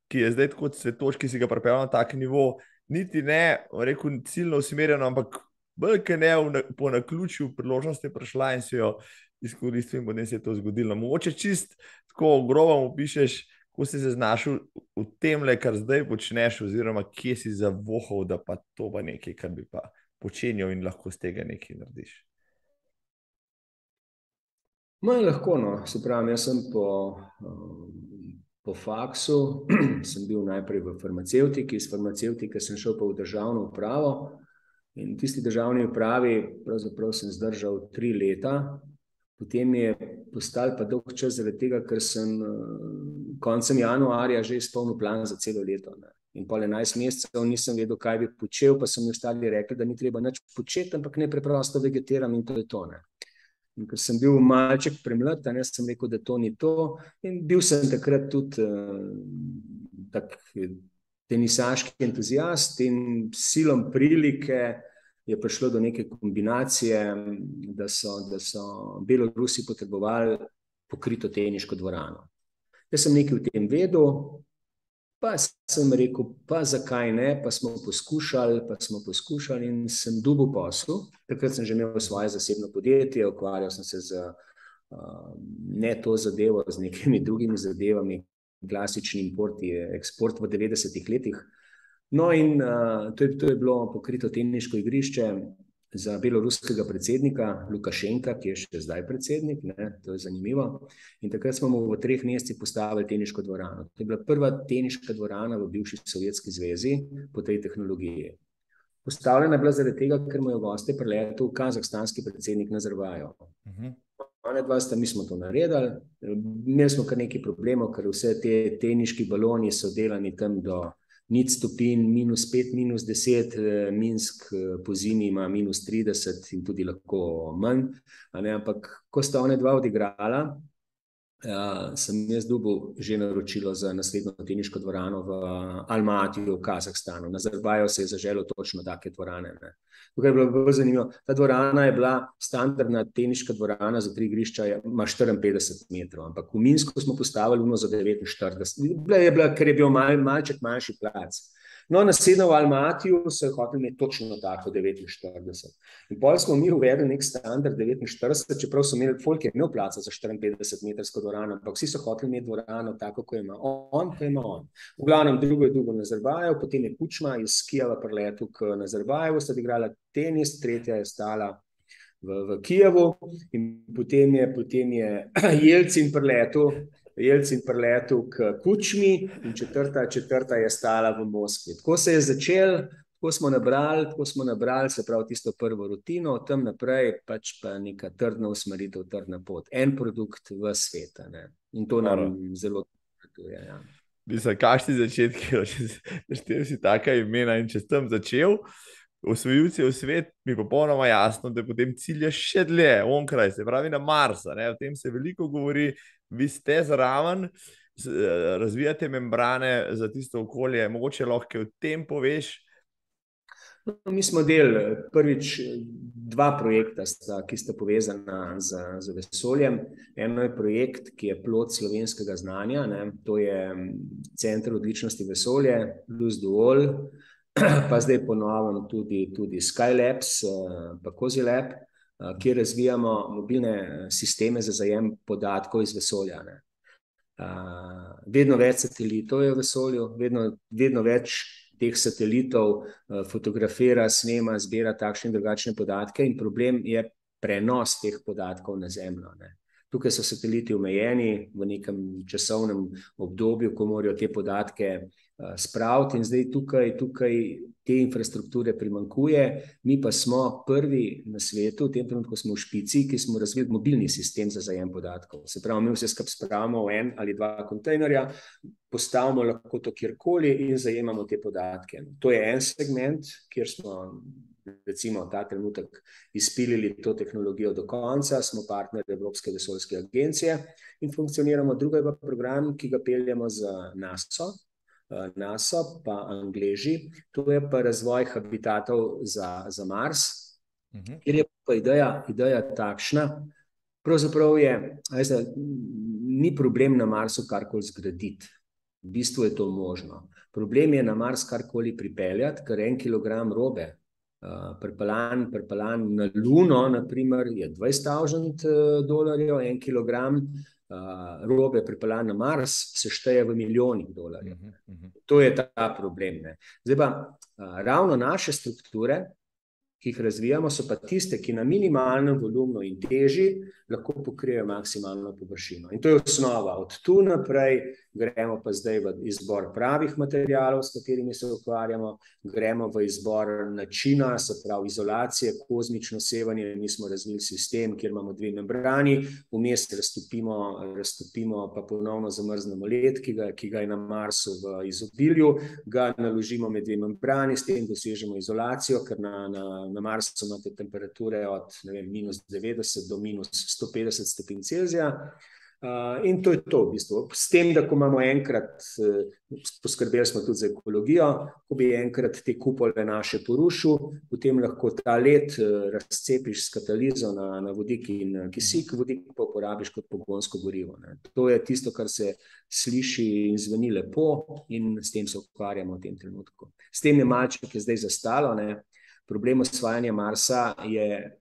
Speaker 2: ki je zdaj tako cvetoč, ki si ga pripeljal na tak nivo, niti ne, rekel, ciljno usmerjeno, ampak bolj ne po naključju priložnost je prišla in si jo izkoristil in potem se je to zgodilo. Mogoče čist tako grobo opišeš, ko si se znašel v temle, kar zdaj počneš, oziroma kje si zavohal, da pa to pa nekaj, kar bi pa počenjal in lahko z tega nekaj narediš.
Speaker 1: Lahko, no. Se pravi, jaz sem po faksu, sem bil najprej v farmacevtiki, iz farmacevtike sem šel pa v državno upravo in tisti državni upravi pravzaprav sem zdržal 3 leta. Potem je postal pa dolg čas zaradi tega, ker sem koncem januarja že izpolnil plan za celo leto. Ne. In pol 11 mesecev nisem vedel, kaj bi počel, pa so mi ostali rekli, da ni treba nič početi, ampak ne preprosto vegetiram in to je to. Ne. In ker sem bil malček premlad, sem rekel, da to ni to. In bil sem takrat tudi tak tenisaški entuziast in silom prilike je prišlo do neke kombinacije, da so Belorusi potrebovali pokrito teniško dvorano. Jaz sem nekaj v tem vedel, pa sem rekel, pa zakaj ne, pa smo poskušali in sem dobil posel. Takrat sem že imel svoje zasebno podjetje, ukvarjal sem se z ne to zadevo, z nekimi drugimi zadevami, klasični import in eksport v 90-ih letih. No in to je bilo pokrito teniško igrišče za beloruskega predsednika Lukašenka, ki je še zdaj predsednik, ne, to je zanimivo. In takrat smo mu v 3 mesecih postavili teniško dvorano. To je bila prva teniška dvorana v bivši Sovjetski zvezi po tej tehnologiji. Postavljena je bila zaradi tega, ker mu je v goste priletel kazahstanski predsednik Nazarbajev. Mi smo to naredili, imeli smo kar nekaj problemov, ker vse te teniški baloni so delani tam do 0 stopinj, -5, -10, Minsk po zimi ima -30 in tudi lahko manj. Ampak ko sta one dva odigrala, sem jaz dobil že naročilo za naslednjo teniško dvorano v Almatiju v Kazahstanu. Nazarbajev se je zaželel točno take dvorane. Ne. Tukaj je bilo bolj zanimivo. Ta dvorana je bila standardna teniška dvorana za 3 igrišča, ima 54 metrov, ampak v Minsku smo postavili za 49. Ker je bil malček manjši plac. No, naslednjo v Almatiju so hoteli imeti točno tako 49. In potem smo mi uvedli nek standard 49, čeprav so imeli, folk je imel placa za 54-metrsko dvorano, ampak vsi so hoteli imeti dvorano tako, ko ima on. V glavnem drugo je Nazarbajev, potem je Kučma iz Kijeva priletel k Nazarbajevu, sta igrala tenis, tretja je stala v Kijevu in potem je Jelcin priletel k Kučmi in četrta je stala v Moskvi. Tako se je začel, Tako smo nabrali, se pravi, tisto prvo rutino, od tam naprej pač pa neka trdna usmeritev, trdna pot. En produkt v sveta, ne. In to nam zelo potuje, ja.
Speaker 2: Mislim, kakšni začetki, naštel si taka imena in če sem tam začel, osvojilci v svet, mi popolnoma jasno, da potem cilje še dlje, onkraj, se pravi na Marsa, ne, o tem se veliko govori, vi ste zraven, razvijate membrane za tisto okolje, mogoče lahko o tem poveš.
Speaker 1: No, mi smo del, prvič, 2 projekta sta, ki sta povezana z vesoljem. Eno je projekt, ki je plod slovenskega znanja, ne, to je Center odličnosti vesolje, plus Duol, pa zdaj po novem tudi Skylabs, pa Kozilab, kjer razvijamo mobilne sisteme za zajem podatkov iz vesolja, ne. Vedno več satelitov je v vesolju, vedno več teh satelitov fotografira, snema, zbira takšne in drugačne podatke in problem je prenos teh podatkov na Zemljo, ne. Tukaj so sateliti omejeni v nekem časovnem obdobju, ko morajo te podatke spraviti in zdaj tukaj te infrastrukture primanjkuje, mi pa smo prvi na svetu, v tem trenutku smo v špici, ki smo razvili mobilni sistem za zajem podatkov. Se pravi, mi vse skupaj spravimo v 1 ali 2 kontejnerja, postavimo lahko to kjerkoli in zajemamo te podatke. To je en segment, kjer smo recimo ta trenutek izpilili to tehnologijo do konca, smo partner Evropske vesoljske agencije in funkcioniramo. Druga je pa program, ki ga peljemo z NASA, pa Angleži, to je pa razvoj habitatov za Mars, kjer je pa ideja takšna, pravzaprav je, ni problem na Marsu karkoli zgraditi, v bistvu je to možno. Problem je na Mars karkoli pripeljati, ker 1 kilogram robe, pripeljan na Luno, na primer, je $20,000, 1 kilogram robe pripeljan na Mars se šteje v milijonih dolarjev. To je ta problem, ne. Zdaj pa ravno naše strukture, ki jih razvijamo, so pa tiste, ki na minimalnem volumnu in teži lahko pokrijejo maksimalno površino. In to je osnova. Od tu naprej gremo pa zdaj v izbor pravih materialov, s katerimi se ukvarjamo, gremo v izbor načina, se pravi izolacije, kozmično sevanje. Mi smo razvili sistem, kjer imamo 2 membrani, vmes raztopimo pa ponovno zamrznemo led, ki ga je na Marsu v izobilju, ga naložimo med 2 membrani, s tem dosežemo izolacijo, ker na Marsu imate temperature od -90 do -150 stopinj Celzija. In to je to v bistvu. S tem, da ko imamo enkrat, poskrbeli smo tudi za ekologijo, ko bi enkrat te kupole naše porušil, potem lahko ta led razcepiš s katalizo na vodik in kisik, vodik pa uporabiš kot pogonsko gorivo, ne. To je tisto, kar se sliši in zveni lepo in s tem se ukvarjamo v tem trenutku. S tem je malček zdaj zastalo, ne. Problem osvajanja Marsa je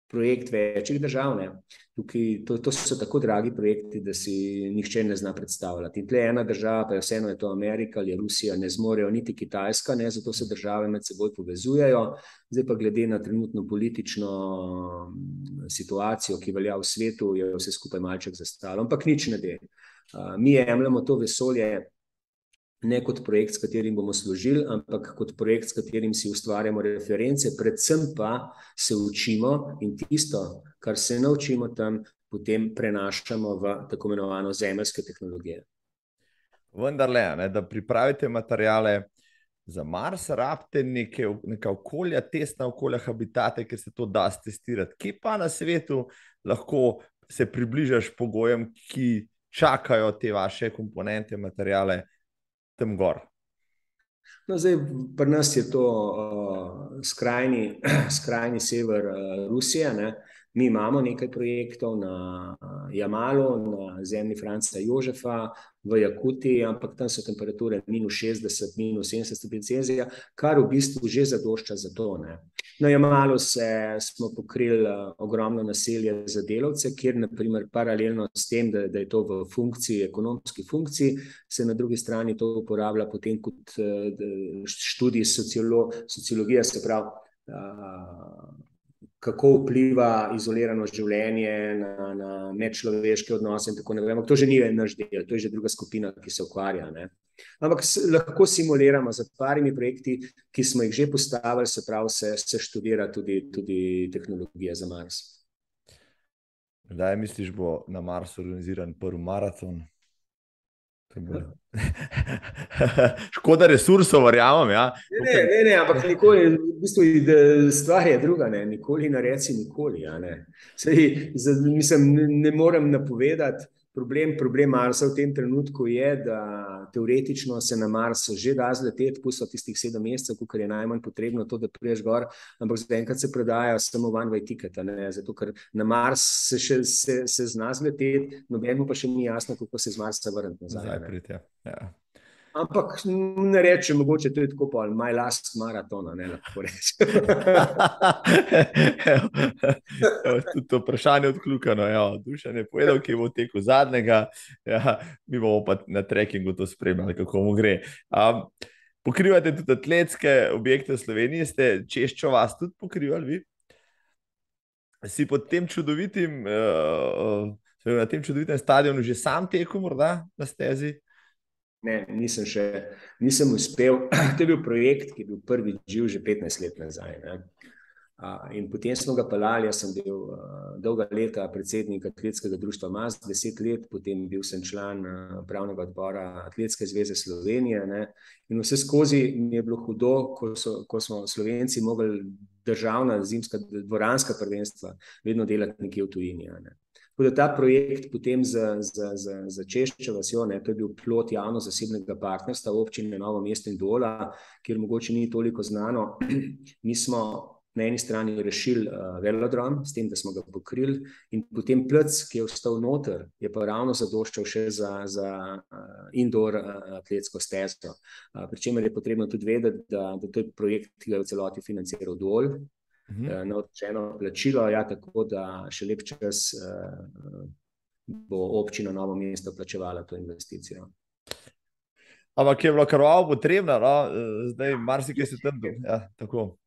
Speaker 1: projekt večjih držav, ne. Tukaj, to so tako dragi projekti, da si nihče ne zna predstavljati. In tle ena država, pa je vseeno je to Amerika ali Rusija, ne zmorejo niti Kitajska, ne, zato se države med seboj povezujejo. Zdaj pa glede na trenutno politično situacijo, ki velja v svetu, je vse skupaj malček zastalo. Ampak nič ne de. Mi jemljemo to vesolje ne kot projekt, s katerim bomo služili, ampak kot projekt, s katerim si ustvarjamo reference, predvsem pa se učimo in tisto, kar se naučimo tam, potem prenašamo v tako imenovano zemeljske tehnologije.
Speaker 2: Vendarle, ne, da pripravite materiale za Mars, rabite neka okolja, testna okolja, habitate, ker se to da testirati. Kje pa na svetu lahko se približaš pogojem, ki čakajo te vaše komponente, materiale tam gor?
Speaker 1: No, zdaj, pri nas je to skrajni sever Rusije, ne. Mi imamo nekaj projektov na Jamalu, na zemlji Franca Jožefa, v Jakutiji, ampak tam so temperature -60, -70 stopinj Celzija, kar v bistvu že zadošča za to, ne. Na Jamalu smo pokrili ogromno naselje za delavce, kjer na primer paralelno s tem, da je to v ekonomski funkciji, se na drugi strani to uporablja potem kot študij sociologije, se pravi kako vpliva izolirano življenje na medčloveške odnose in tako naprej. To že ni naš del, to je že druga skupina, ki se ukvarja. Ne? Ampak lahko simuliramo z parimi projekti, ki smo jih že postavili, se pravi, se študira tudi tehnologija za Mars.
Speaker 2: Kdaj misliš, bo na Marsu organiziran prvi maraton? Škoda resursov, verjamem. Ja.
Speaker 1: Ne, ampak nikoli, v bistvu stvar je druga, ne. Nikoli ne reci nikoli. Ja, ne. Sej, mislim, ne morem napovedati. Problem Marsa v tem trenutku je, da teoretično se na Mars že da zleteti, pusto tistih 7 mesecev, kolikor je najmanj potrebno to, da priješ gor, ampak zaenkrat se prodajajo samo one-way ticketa, ne, zato ker na Mars se zna zleteti, nobenemu pa še ni jasno, kako se z Marsa vrniti nazaj.
Speaker 2: Ja.
Speaker 1: Ampak ne rečem, mogoče to je tako pol, my last marathon, ne lahko rečem.
Speaker 2: Tudi to vprašanje odkljukano. Dušan je povedal, ki bo tekel zadnjega, mi bomo pa na trekkingu to spremljali, kako mu gre. Pokrivate tudi atletske objekte v Sloveniji, ste Češčo vas tudi pokrivali vi? Si pod tem čudovitim, na tem čudovitem stadionu že sam tekel morda na stezi?
Speaker 1: Ne, nisem uspel. To je bil projekt, ki je bil prvi živ že 15 let nazaj. Ne? In potem smo ga pelali, jaz sem bil dolga leta predsednik Atletskega društva MAS, 10 let, potem bil sem član pravnega odbora Atletske zveze Slovenije. Ne? In vse skozi mi je bilo hudo, ko smo Slovenci mogli državna zimska dvoranska prvenstva vedno delati nekje v tujini. Ne? Tako da ta projekt potem za Češčo vasjo, to je bil plod javno-zasebnega partnerstva občine Novo mesto in Dola, kjer mogoče ni toliko znano. Mi smo na eni strani rešili velodrom, s tem, da smo ga pokrili, in potem plec, ki je ostal noter, je pa ravno zadoščal še za indoor atletsko stezo. Pri čemer je potrebno tudi vedeti, da to je projekt, ki ga je v celoti financiral Dol, na odrečeno plačilo, tako da še lep čas bo občina Novo mesto plačevala to investicijo.
Speaker 2: Ampak je bilo krvavo potrebno, no? Zdaj marsikaj se trdi. Ja, tako.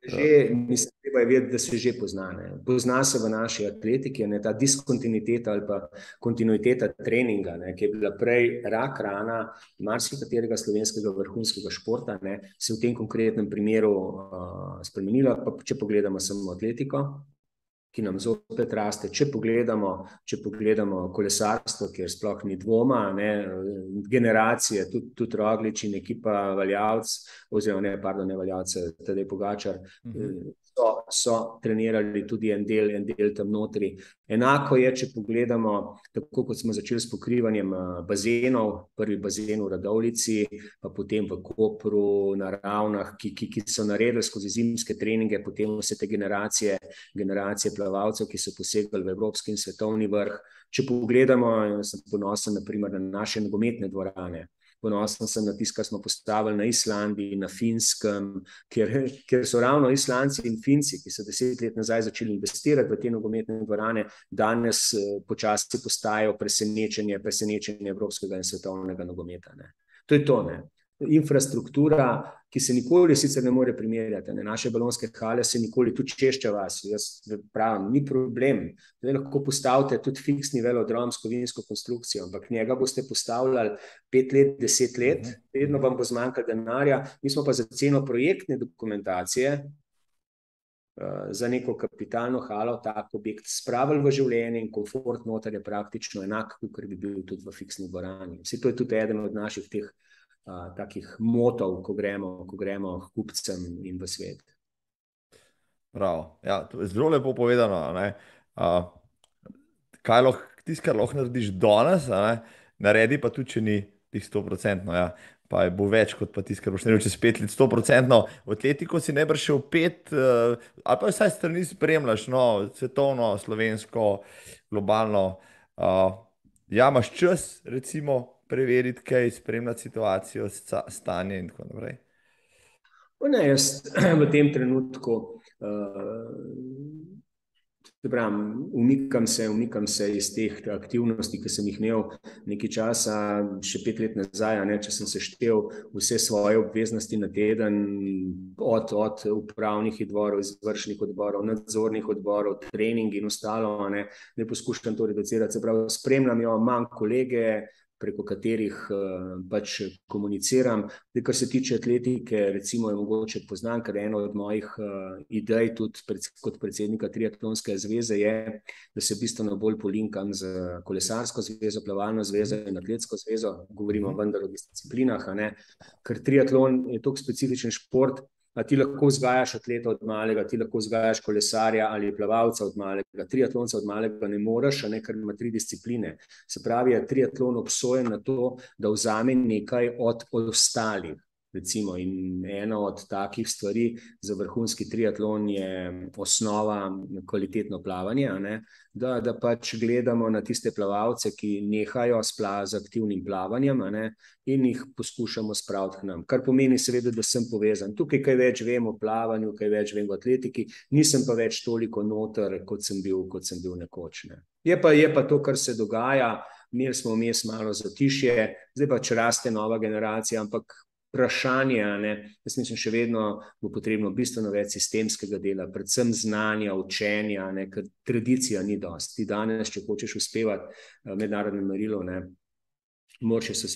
Speaker 1: Mislim, treba je vedeti, da se že pozna. Pozna se v naši atletiki, ta diskontinuiteta ali pa kontinuiteta treninga, ki je bila prej rak rana marsikaterega slovenskega vrhunskega športa, se v tem konkretnem primeru spremenila. Pa če pogledamo samo atletiko, ki nam zopet raste, če pogledamo kolesarstvo, kjer sploh ni dvoma, generacije, tudi Roglič in ekipa Valjavc, oziroma ne Valjavc, Tadej Pogačar, so trenirali tudi en del tam notri. Enako je, če pogledamo, tako kot smo začeli s pokrivanjem bazenov, prvi bazen v Radovljici, pa potem v Kopru, na Ravnah, ki so naredili skozi zimske treninge, potem vse te generacije plavalcev, ki so posegali v evropski in svetovni vrh. Če pogledamo, sem ponosen naprimer na naše nogometne dvorane, ponosen sem na tisto, kar smo postavili na Islandiji, na Finskem, kjer so ravno Islandci in Finci, ki so 10 let nazaj začeli investirati v te nogometne dvorane, danes počasi postajajo presenečenje evropskega in svetovnega nogometa. To je to, infrastruktura, ki se nikoli sicer ne more primerjati. Naše balonske hale se nikoli, tudi Češča vas, jaz pravim, ni problem. Zdaj lahko postavite tudi fiksni velodrom s kovinsko konstrukcijo, ampak njega boste postavljali 5 let, 10 let, vedno vam bo zmanjkalo denarja. Mi smo pa za ceno projektne dokumentacije za neko kapitalno halo tak objekt spravili v življenje in komfort noter je praktično enak, kot bi bil tudi v fiksni dvorani. Vsi to je tudi eden od naših teh takih motov, ko gremo kupcem in v svet.
Speaker 2: Prav, ja, to je zelo lepo povedano. Tisto, kar lahko narediš danes, naredi pa tudi, če ni tih 100%. Ja. Pa bo več kot pa tisto, kar boš naredil čez 5 let 100%. V atletiko si najbrž še v 5, ali pa vsaj strani spremljaš, svetovno, slovensko, globalno. Ja, imaš čas, recimo, preveriti kaj, spremljati situacijo, stanje in tako naprej.
Speaker 1: Jaz v tem trenutku Umikam se iz teh aktivnosti, ki sem jih imel nekaj časa, še 5 let nazaj, če sem seštel vse svoje obveznosti na teden, od upravnih odborov, izvršnih odborov, nadzornih odborov, trening in ostalo, ne poskušam to reducirati. Se pravi, spremljam jo, imam kolege, preko katerih pač komuniciram. Kar se tiče atletike, recimo je mogoče poznam, ker eno od mojih idej tudi kot predsednika Triatlonske zveze je, da se bistveno bolj polinkam z kolesarsko zvezo, plavalno zvezo in atletsko zvezo, govorimo vendar o disciplinah, ker triatlon je toliko specifičen šport, a ti lahko vzgajaš atleta od malega, ti lahko vzgajaš kolesarja ali plavalca od malega, triatlonca od malega ne moreš, ker ima 3 discipline. Se pravi, je triatlon obsojen na to, da vzame nekaj od ostalih. Recimo, in ena od takih stvari za vrhunski triatlon je osnova kvalitetno plavanje, da pač gledamo na tiste plavalce, ki nehajo z aktivnim plavanjem, in jih poskušamo spraviti k nam. Kar pomeni seveda, da sem povezan. Tukaj kaj več vem o plavanju, kaj več vem o atletiki, nisem pa več toliko noter, kot sem bil nekoč. Je pa to, kar se dogaja, imeli smo vmes malo zatišje, zdaj pač raste nova generacija, ampak vprašanje, jaz mislim, še vedno bo potrebno bistveno več sistemskega dela, predvsem znanja, učenja, ker tradicija ni dosti. Ti danes, če hočeš uspevati mednarodno merilo, moraš se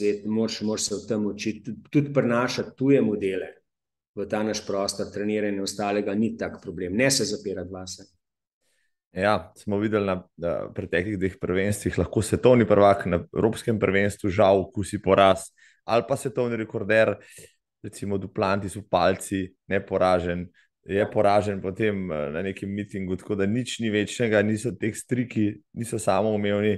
Speaker 1: v tem učiti, tudi prenašati tuje modele v ta naš prostor, treniranje ostalega ni tak problem, ne se zapirati vase.
Speaker 2: Ja, smo videli na preteklih 2 prvenstvih, lahko svetovni prvak na evropskem prvenstvu, žal okusi poraz, ali pa svetovni rekorder, recimo Duplantis v palci, neporažen, je poražen potem na nekem mitingu, tako da nič ni večnega, niso teh striki, niso samoumevni.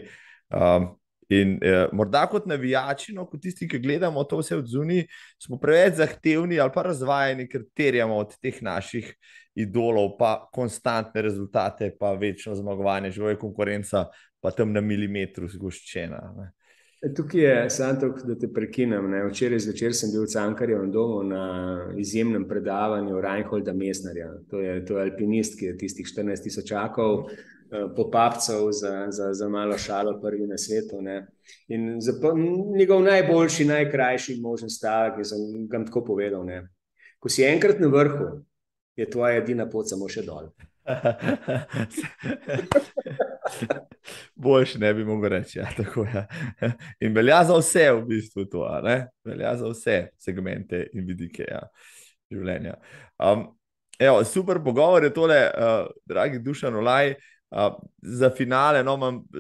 Speaker 2: In morda kot navijači, kot tisti, ki gledamo to vse od zunaj, smo preveč zahtevni ali pa razvajeni, ker terjamo od teh naših idolov pa konstantne rezultate, pa večno zmagovanje, živo je konkurenca, pa tam na milimetru zgoščena.
Speaker 1: Tukaj je, Santo, da te prekinem. Včeraj zvečer sem bil v Cankarjevem domu na izjemnem predavanju Reinholda Messnerja. To je alpinist, ki je tistih 14 tisočakov popapcev za malo šalo prvi na svetu. In njegov najboljši, najkrajši možen stavek, sem ga tako povedal. Ko si enkrat na vrhu, je tvoja edina pot samo še dol. Boljše
Speaker 2: ne bi mogel reči, tako je. In velja za vse v bistvu to, velja za vse segmente in vidike življenja. Super pogovor je tole, dragi Dušan Olaj. Za finale,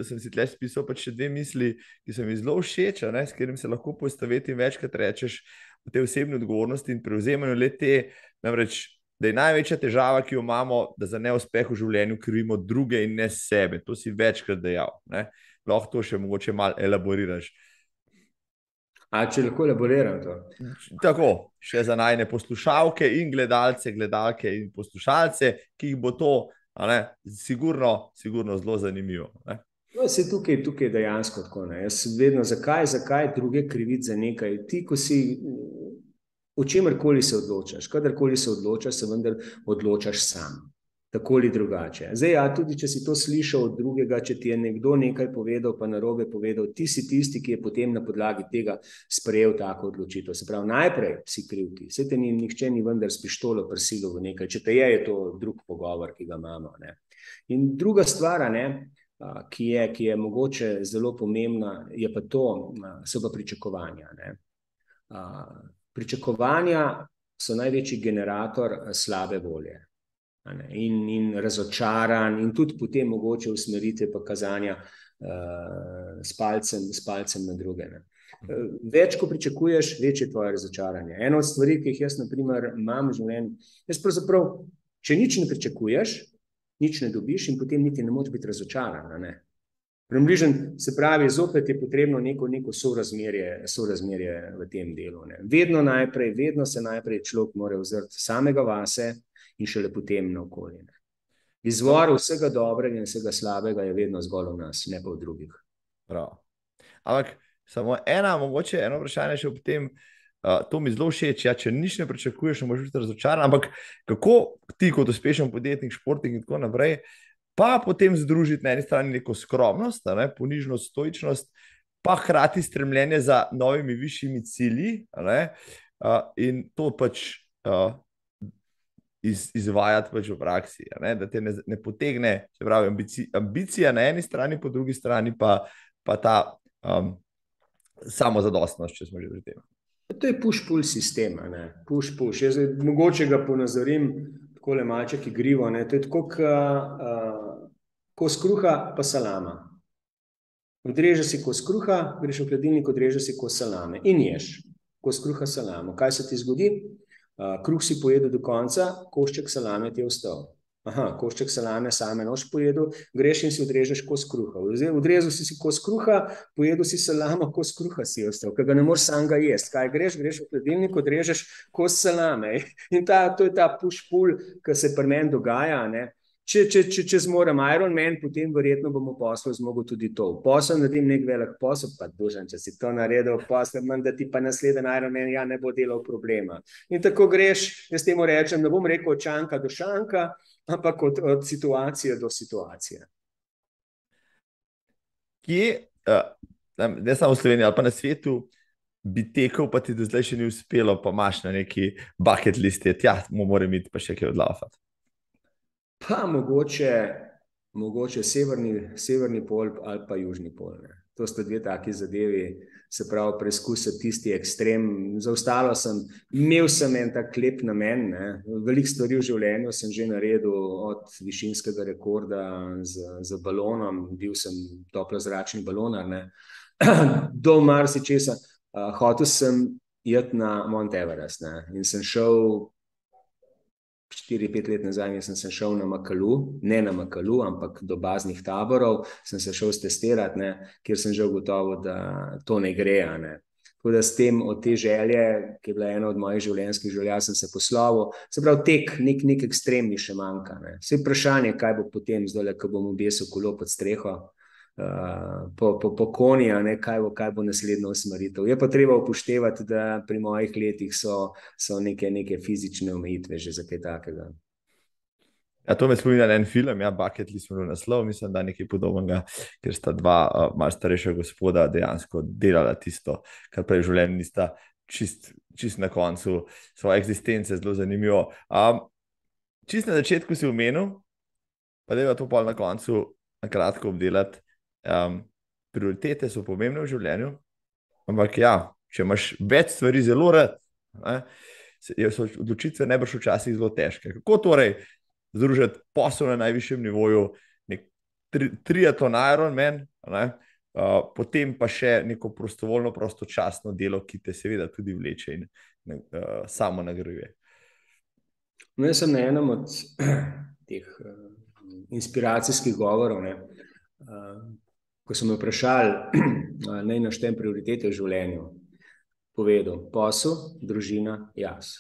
Speaker 2: sem si tle spisal pa še 2 misli, ki so mi zelo všeč, s katerim se lahko poistovetim, večkrat rečeš o tej osebni odgovornosti in prevzemanju le-te, namreč da je največja težava, ki jo imamo, da za neuspeh v življenju krivimo druge in ne sebe. To si večkrat dejal. Lahko to še mogoče malo elaboriraš.
Speaker 1: A če lahko elaboriram to?
Speaker 2: Tako, še za najne poslušalke in gledalce, gledalke in poslušalce, ki jih bo to sigurno zelo zanimivo.
Speaker 1: Se tukaj dejansko tako. Jaz vedno, zakaj druge kriviti za nekaj? Ti, ko si o čemerkoli se odločaš, kadarkoli se odločaš, se vendar odločaš sam, tako ali drugače. Zdaj, tudi če si to slišal od drugega, če ti je nekdo nekaj povedal, pa narobe povedal, ti si tisti, ki je potem na podlagi tega sprejel tako odločitev. Se pravi, najprej si kriv ti. Saj te nihče ni vendar s pištolo prisilil v nekaj. Če te je to drug pogovor, ki ga imamo. In druga stvar, ki je mogoče zelo pomembna, je pa to, so pa pričakovanja. Pričakovanja so največji generator slabe volje in razočaran in tudi potem mogoče usmeritve pa kazanja s palcem na druge. Več, ko pričakuješ, več je tvoje razočaranje. Ena od stvari, ki jih jaz, na primer, imam v življenju, jaz pravzaprav, če nič ne pričakuješ, nič ne dobiš in potem niti ne moč biti razočaran. Približen, se pravi, zopet je potrebno neko sorazmerje v tem delu. Vedno se najprej človek mora ozreti samega vase in šele potem na okolje. Izvor vsega dobrega in vsega slabega je vedno zgolj v nas, ne pa v drugih.
Speaker 2: Prav. Ampak samo mogoče eno vprašanje še ob tem, to mi zelo všeč, če nič ne pričakuješ, ne možeš biti razočaran, ampak kako ti kot uspešen podjetnik, športnik in tako naprej, pa potem združiti na eni strani neko skromnost, ne, ponižno stoičnost, pa hkrati stremljenje za novimi višjimi cilji, ne, in to pač izvajati pač v praksi, ne, da te ne potegne, se pravi, ambicija na eni strani, po drugi strani pa ta samozadostnost, če smo že pri tem.
Speaker 1: To je push-pull sistema, ne? Push-push. Jaz mogoče ga ponazorim takole malček igrivo, ne? To je tako kos kruha pa salama. Odreže si kos kruha, greš v hladilnik, odreže si kos salame in ješ kos kruha salamo. Kaj se ti zgodi? Kruh si pojedel do konca, košček salame ti je ostal. Aha, košček salame same noš pojedel, greš in si odrežeš kos kruha. Odrezal si kos kruha, pojedel si salamo, kos kruha si ostal, ker ga ne moreš sam ga jesti. Kaj greš v hladilnik, odrežeš kos salame. In to je ta push-pull, ki se pri meni dogaja, ne. Če zmorem Ironman, potem verjetno bomo poslu zmogel tudi to. Posel naredim nek velik posel, pa dužan, če si to naredil posel, da ti pa naslednji Ironman ne bo delal problema. In tako greš, jaz temu rečem, ne bom rekel od šanka do šanka, ampak od situacije do situacije.
Speaker 2: Kje, ne samo v Sloveniji, ali pa na svetu, bi tekel, pa ti do zdaj še ni uspelo, pa imaš na neki bucket listi, tja, moram iti pa še kaj odlaufati.
Speaker 1: Pa mogoče severni pol ali pa južni pol. Ne. To sta dve taki zadevi, se pravi preizkusiti tisti ekstrem. Za ostalo imel sem en tak lep namen, ne. Veliko stvari v življenju sem že naredil, od višinskega rekorda z balonom, bil sem toplozračni balonar, ne. Do marsičesa. Hotel sem iti na Mount Everest, ne. In sem šel 4-5 let nazaj, sem se šel na Makalu, ne na Makalu, ampak do baznih taborov, sem se šel stestirati, ne, kjer sem že ugotovil, da to ne gre. Ne. Tako da s tem od te želje, ki je bila ena od mojih življenjskih želja, sem se poslovil. Se pravi, tek, nek ekstrem mi še manjka. Ne. Vse vprašanje, kaj bo potem, zdaj, ko bom obesil kolo pod streho, po konji, ne, kaj bo naslednja usmeritev. Je pa treba upoštevati, da pri mojih letih so neke fizične omejitve že za kaj takega.
Speaker 2: Ja, to me spominja na en film, Bucket List je naslov, mislim, da nekaj podobnega, ker sta dva malo starejša gospoda dejansko delala tisto, kar prej v življenju nista čist na koncu svoje eksistence, zelo zanimivo. Čist na začetku si omenil, pa dajva to pol na koncu na kratko obdelati. Prioritete so pomembne v življenju, ampak ja, če imaš več stvari zelo rad, so odločitve najbrž včasih zelo težke. Kako torej združiti posel na najvišjem nivoju, nek triatlon Ironman, potem pa še neko prostovoljno, prostočasno delo, ki te seveda tudi vleče in samo nagrajuje?
Speaker 1: No, jaz sem na enem od teh inspiracijskih govorov, ne, ko so me vprašali, naj naštem prioritete v življenju, povedal, posel, družina, jaz.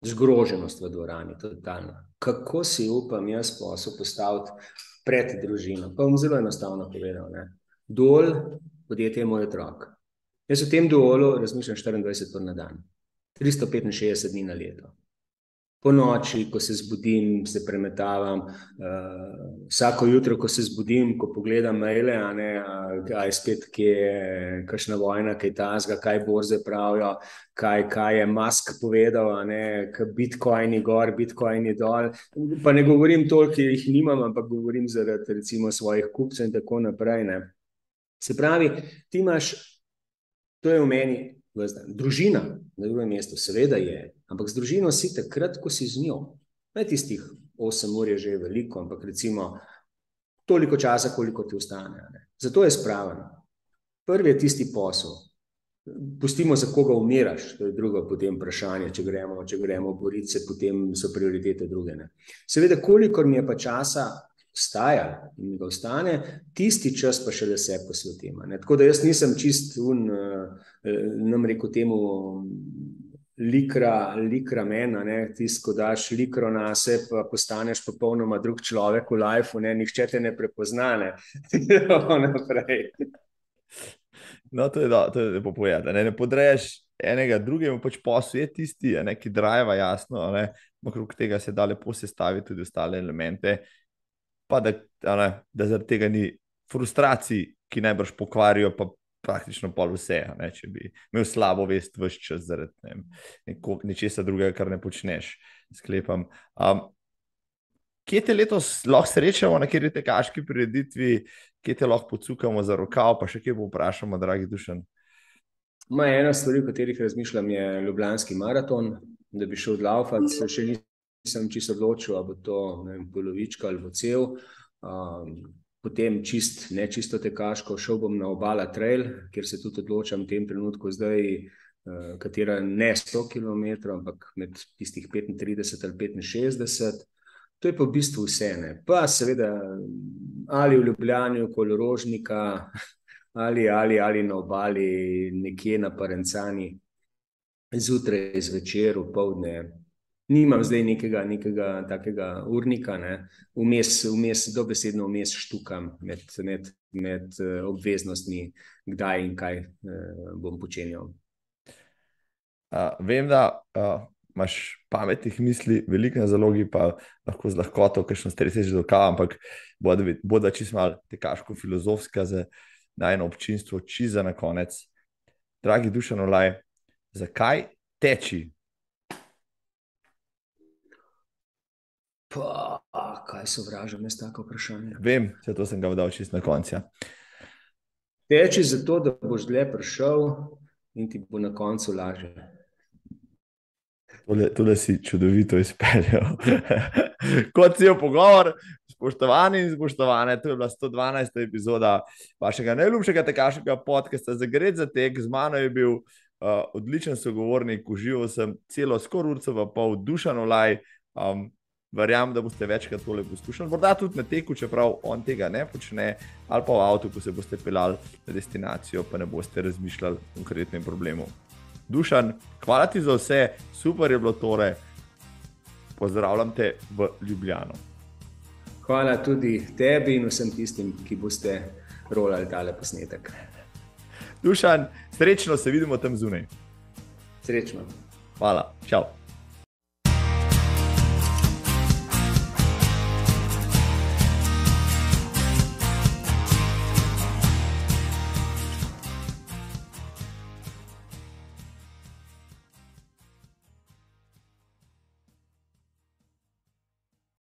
Speaker 1: Zgroženost v dvorani, totalno. Kako si upam jaz posel postaviti pred družino? Pa bom zelo enostavno povedal. Ne. Duol, podjetje je moj otrok. Jaz v tem duolu razmišljam 24 ur na dan, 365 dni na leto. Po noči, ko se zbudim, se premetavam, vsako jutro, ko se zbudim, ko pogledam maile, kaj spet, kje je kakšna vojna, kaj tazga, kaj borze pravijo, kaj je Musk povedal, bitcoini gor, bitcoini dol. Pa ne govorim toliko, jih nimam, ampak govorim zaradi recimo svojih kupcev in tako naprej. Ne. Se pravi, ti imaš, to je v meni, družina na drugem mestu, seveda je, ampak z družino si takrat, ko si z njo. Ne tistih 8 ur je že veliko, ampak recimo toliko časa, koliko ti ostane. Ne. Zato je spraven. Prvi je tisti posel. Pustimo, za koga umiraš, to je drugo potem vprašanje, če gremo boriti se, potem so prioritete druge. Ne. Seveda, kolikor mi je pa časa vstaja in ga ostane, tisti čas pa še da se posvetim. Tako da jaz nisem čist nam rekel temu likra mena, tisti, ko daš likro na se, pa postaneš popolnoma drug človek v lifeu, nihče te ne prepozna, naprej.
Speaker 2: No, to je lepo povedati. Ne podreješ enega drugemu, pač posel je tisti, ki driva jasno, okrog tega se da lepo sestaviti tudi ostale elemente. pa da zaradi tega ni frustracij, ki najbrž pokvarijo pa praktično pol vse, ne, če bi imel slabo vest ves čas zaradi nečesa drugega, kar ne počneš, sklepam. Kje te letos lahko srečamo, na kateri tekaški prireditvi, kje te lahko pocukamo za rokav, pa še kje povprašamo, dragi Dušan?
Speaker 1: Ena stvar, o katerih razmišljam, je Ljubljanski maraton, da bi šel odlaufati, še nisem čisto odločil, ali bo to polovička ali bo cel. Potem ne čisto tekaško, šel bom na Obala trail, kjer se tudi odločam v tem trenutku zdaj, katera ne 100 km, ampak med tistih 35 ali 65. To je pa v bistvu vse, ne. Pa seveda ali v Ljubljani okoli Rožnika, ali na Obali, nekje na Parencani, zjutraj, zvečer, opoldne. Nimam zdaj nekega takega urnika, ne. Vmes, dobesedno vmes štukam med obveznostmi, kdaj in kaj bom počenjal.
Speaker 2: Vem, da imaš pametnih misli, veliko na zalogi, pa lahko z lahkoto kakšno streseš do kava, ampak bodo čisto malo tekaško-filozofska za najno občinstvo, čisto za na konec. Dragi Dušan Olaj, zakaj teči?
Speaker 1: Kaj sovražim jaz tako vprašanje?
Speaker 2: Vem, zato sem ga dal čisto na koncu.
Speaker 1: Teči zato, da boš dlje prišel in ti bo na koncu lažje.
Speaker 2: Tole si čudovito izpeljal. Kot cel pogovor, spoštovani in spoštovane, to je bila 112. epizoda vašega najljubšega tekaškega podcasta Zagret za tek. Z mano je bil odličen sogovornik, užival sem celo skoraj urco v pol, Dušan Olaj. Verjamem, da boste večkrat tole poslušali, morda tudi na teku, čeprav on tega ne počne, ali pa v avtu, ko se boste peljali na destinacijo, pa ne boste razmišljali o konkretnem problemu. Dušan, hvala ti za vse, super je bilo tore, pozdravljam te v Ljubljano.
Speaker 1: Hvala tudi tebi in vsem tistim, ki boste rolali tale posnetek.
Speaker 2: Dušan, srečno, se vidimo tam zunaj.
Speaker 1: Srečno.
Speaker 2: Hvala, čau.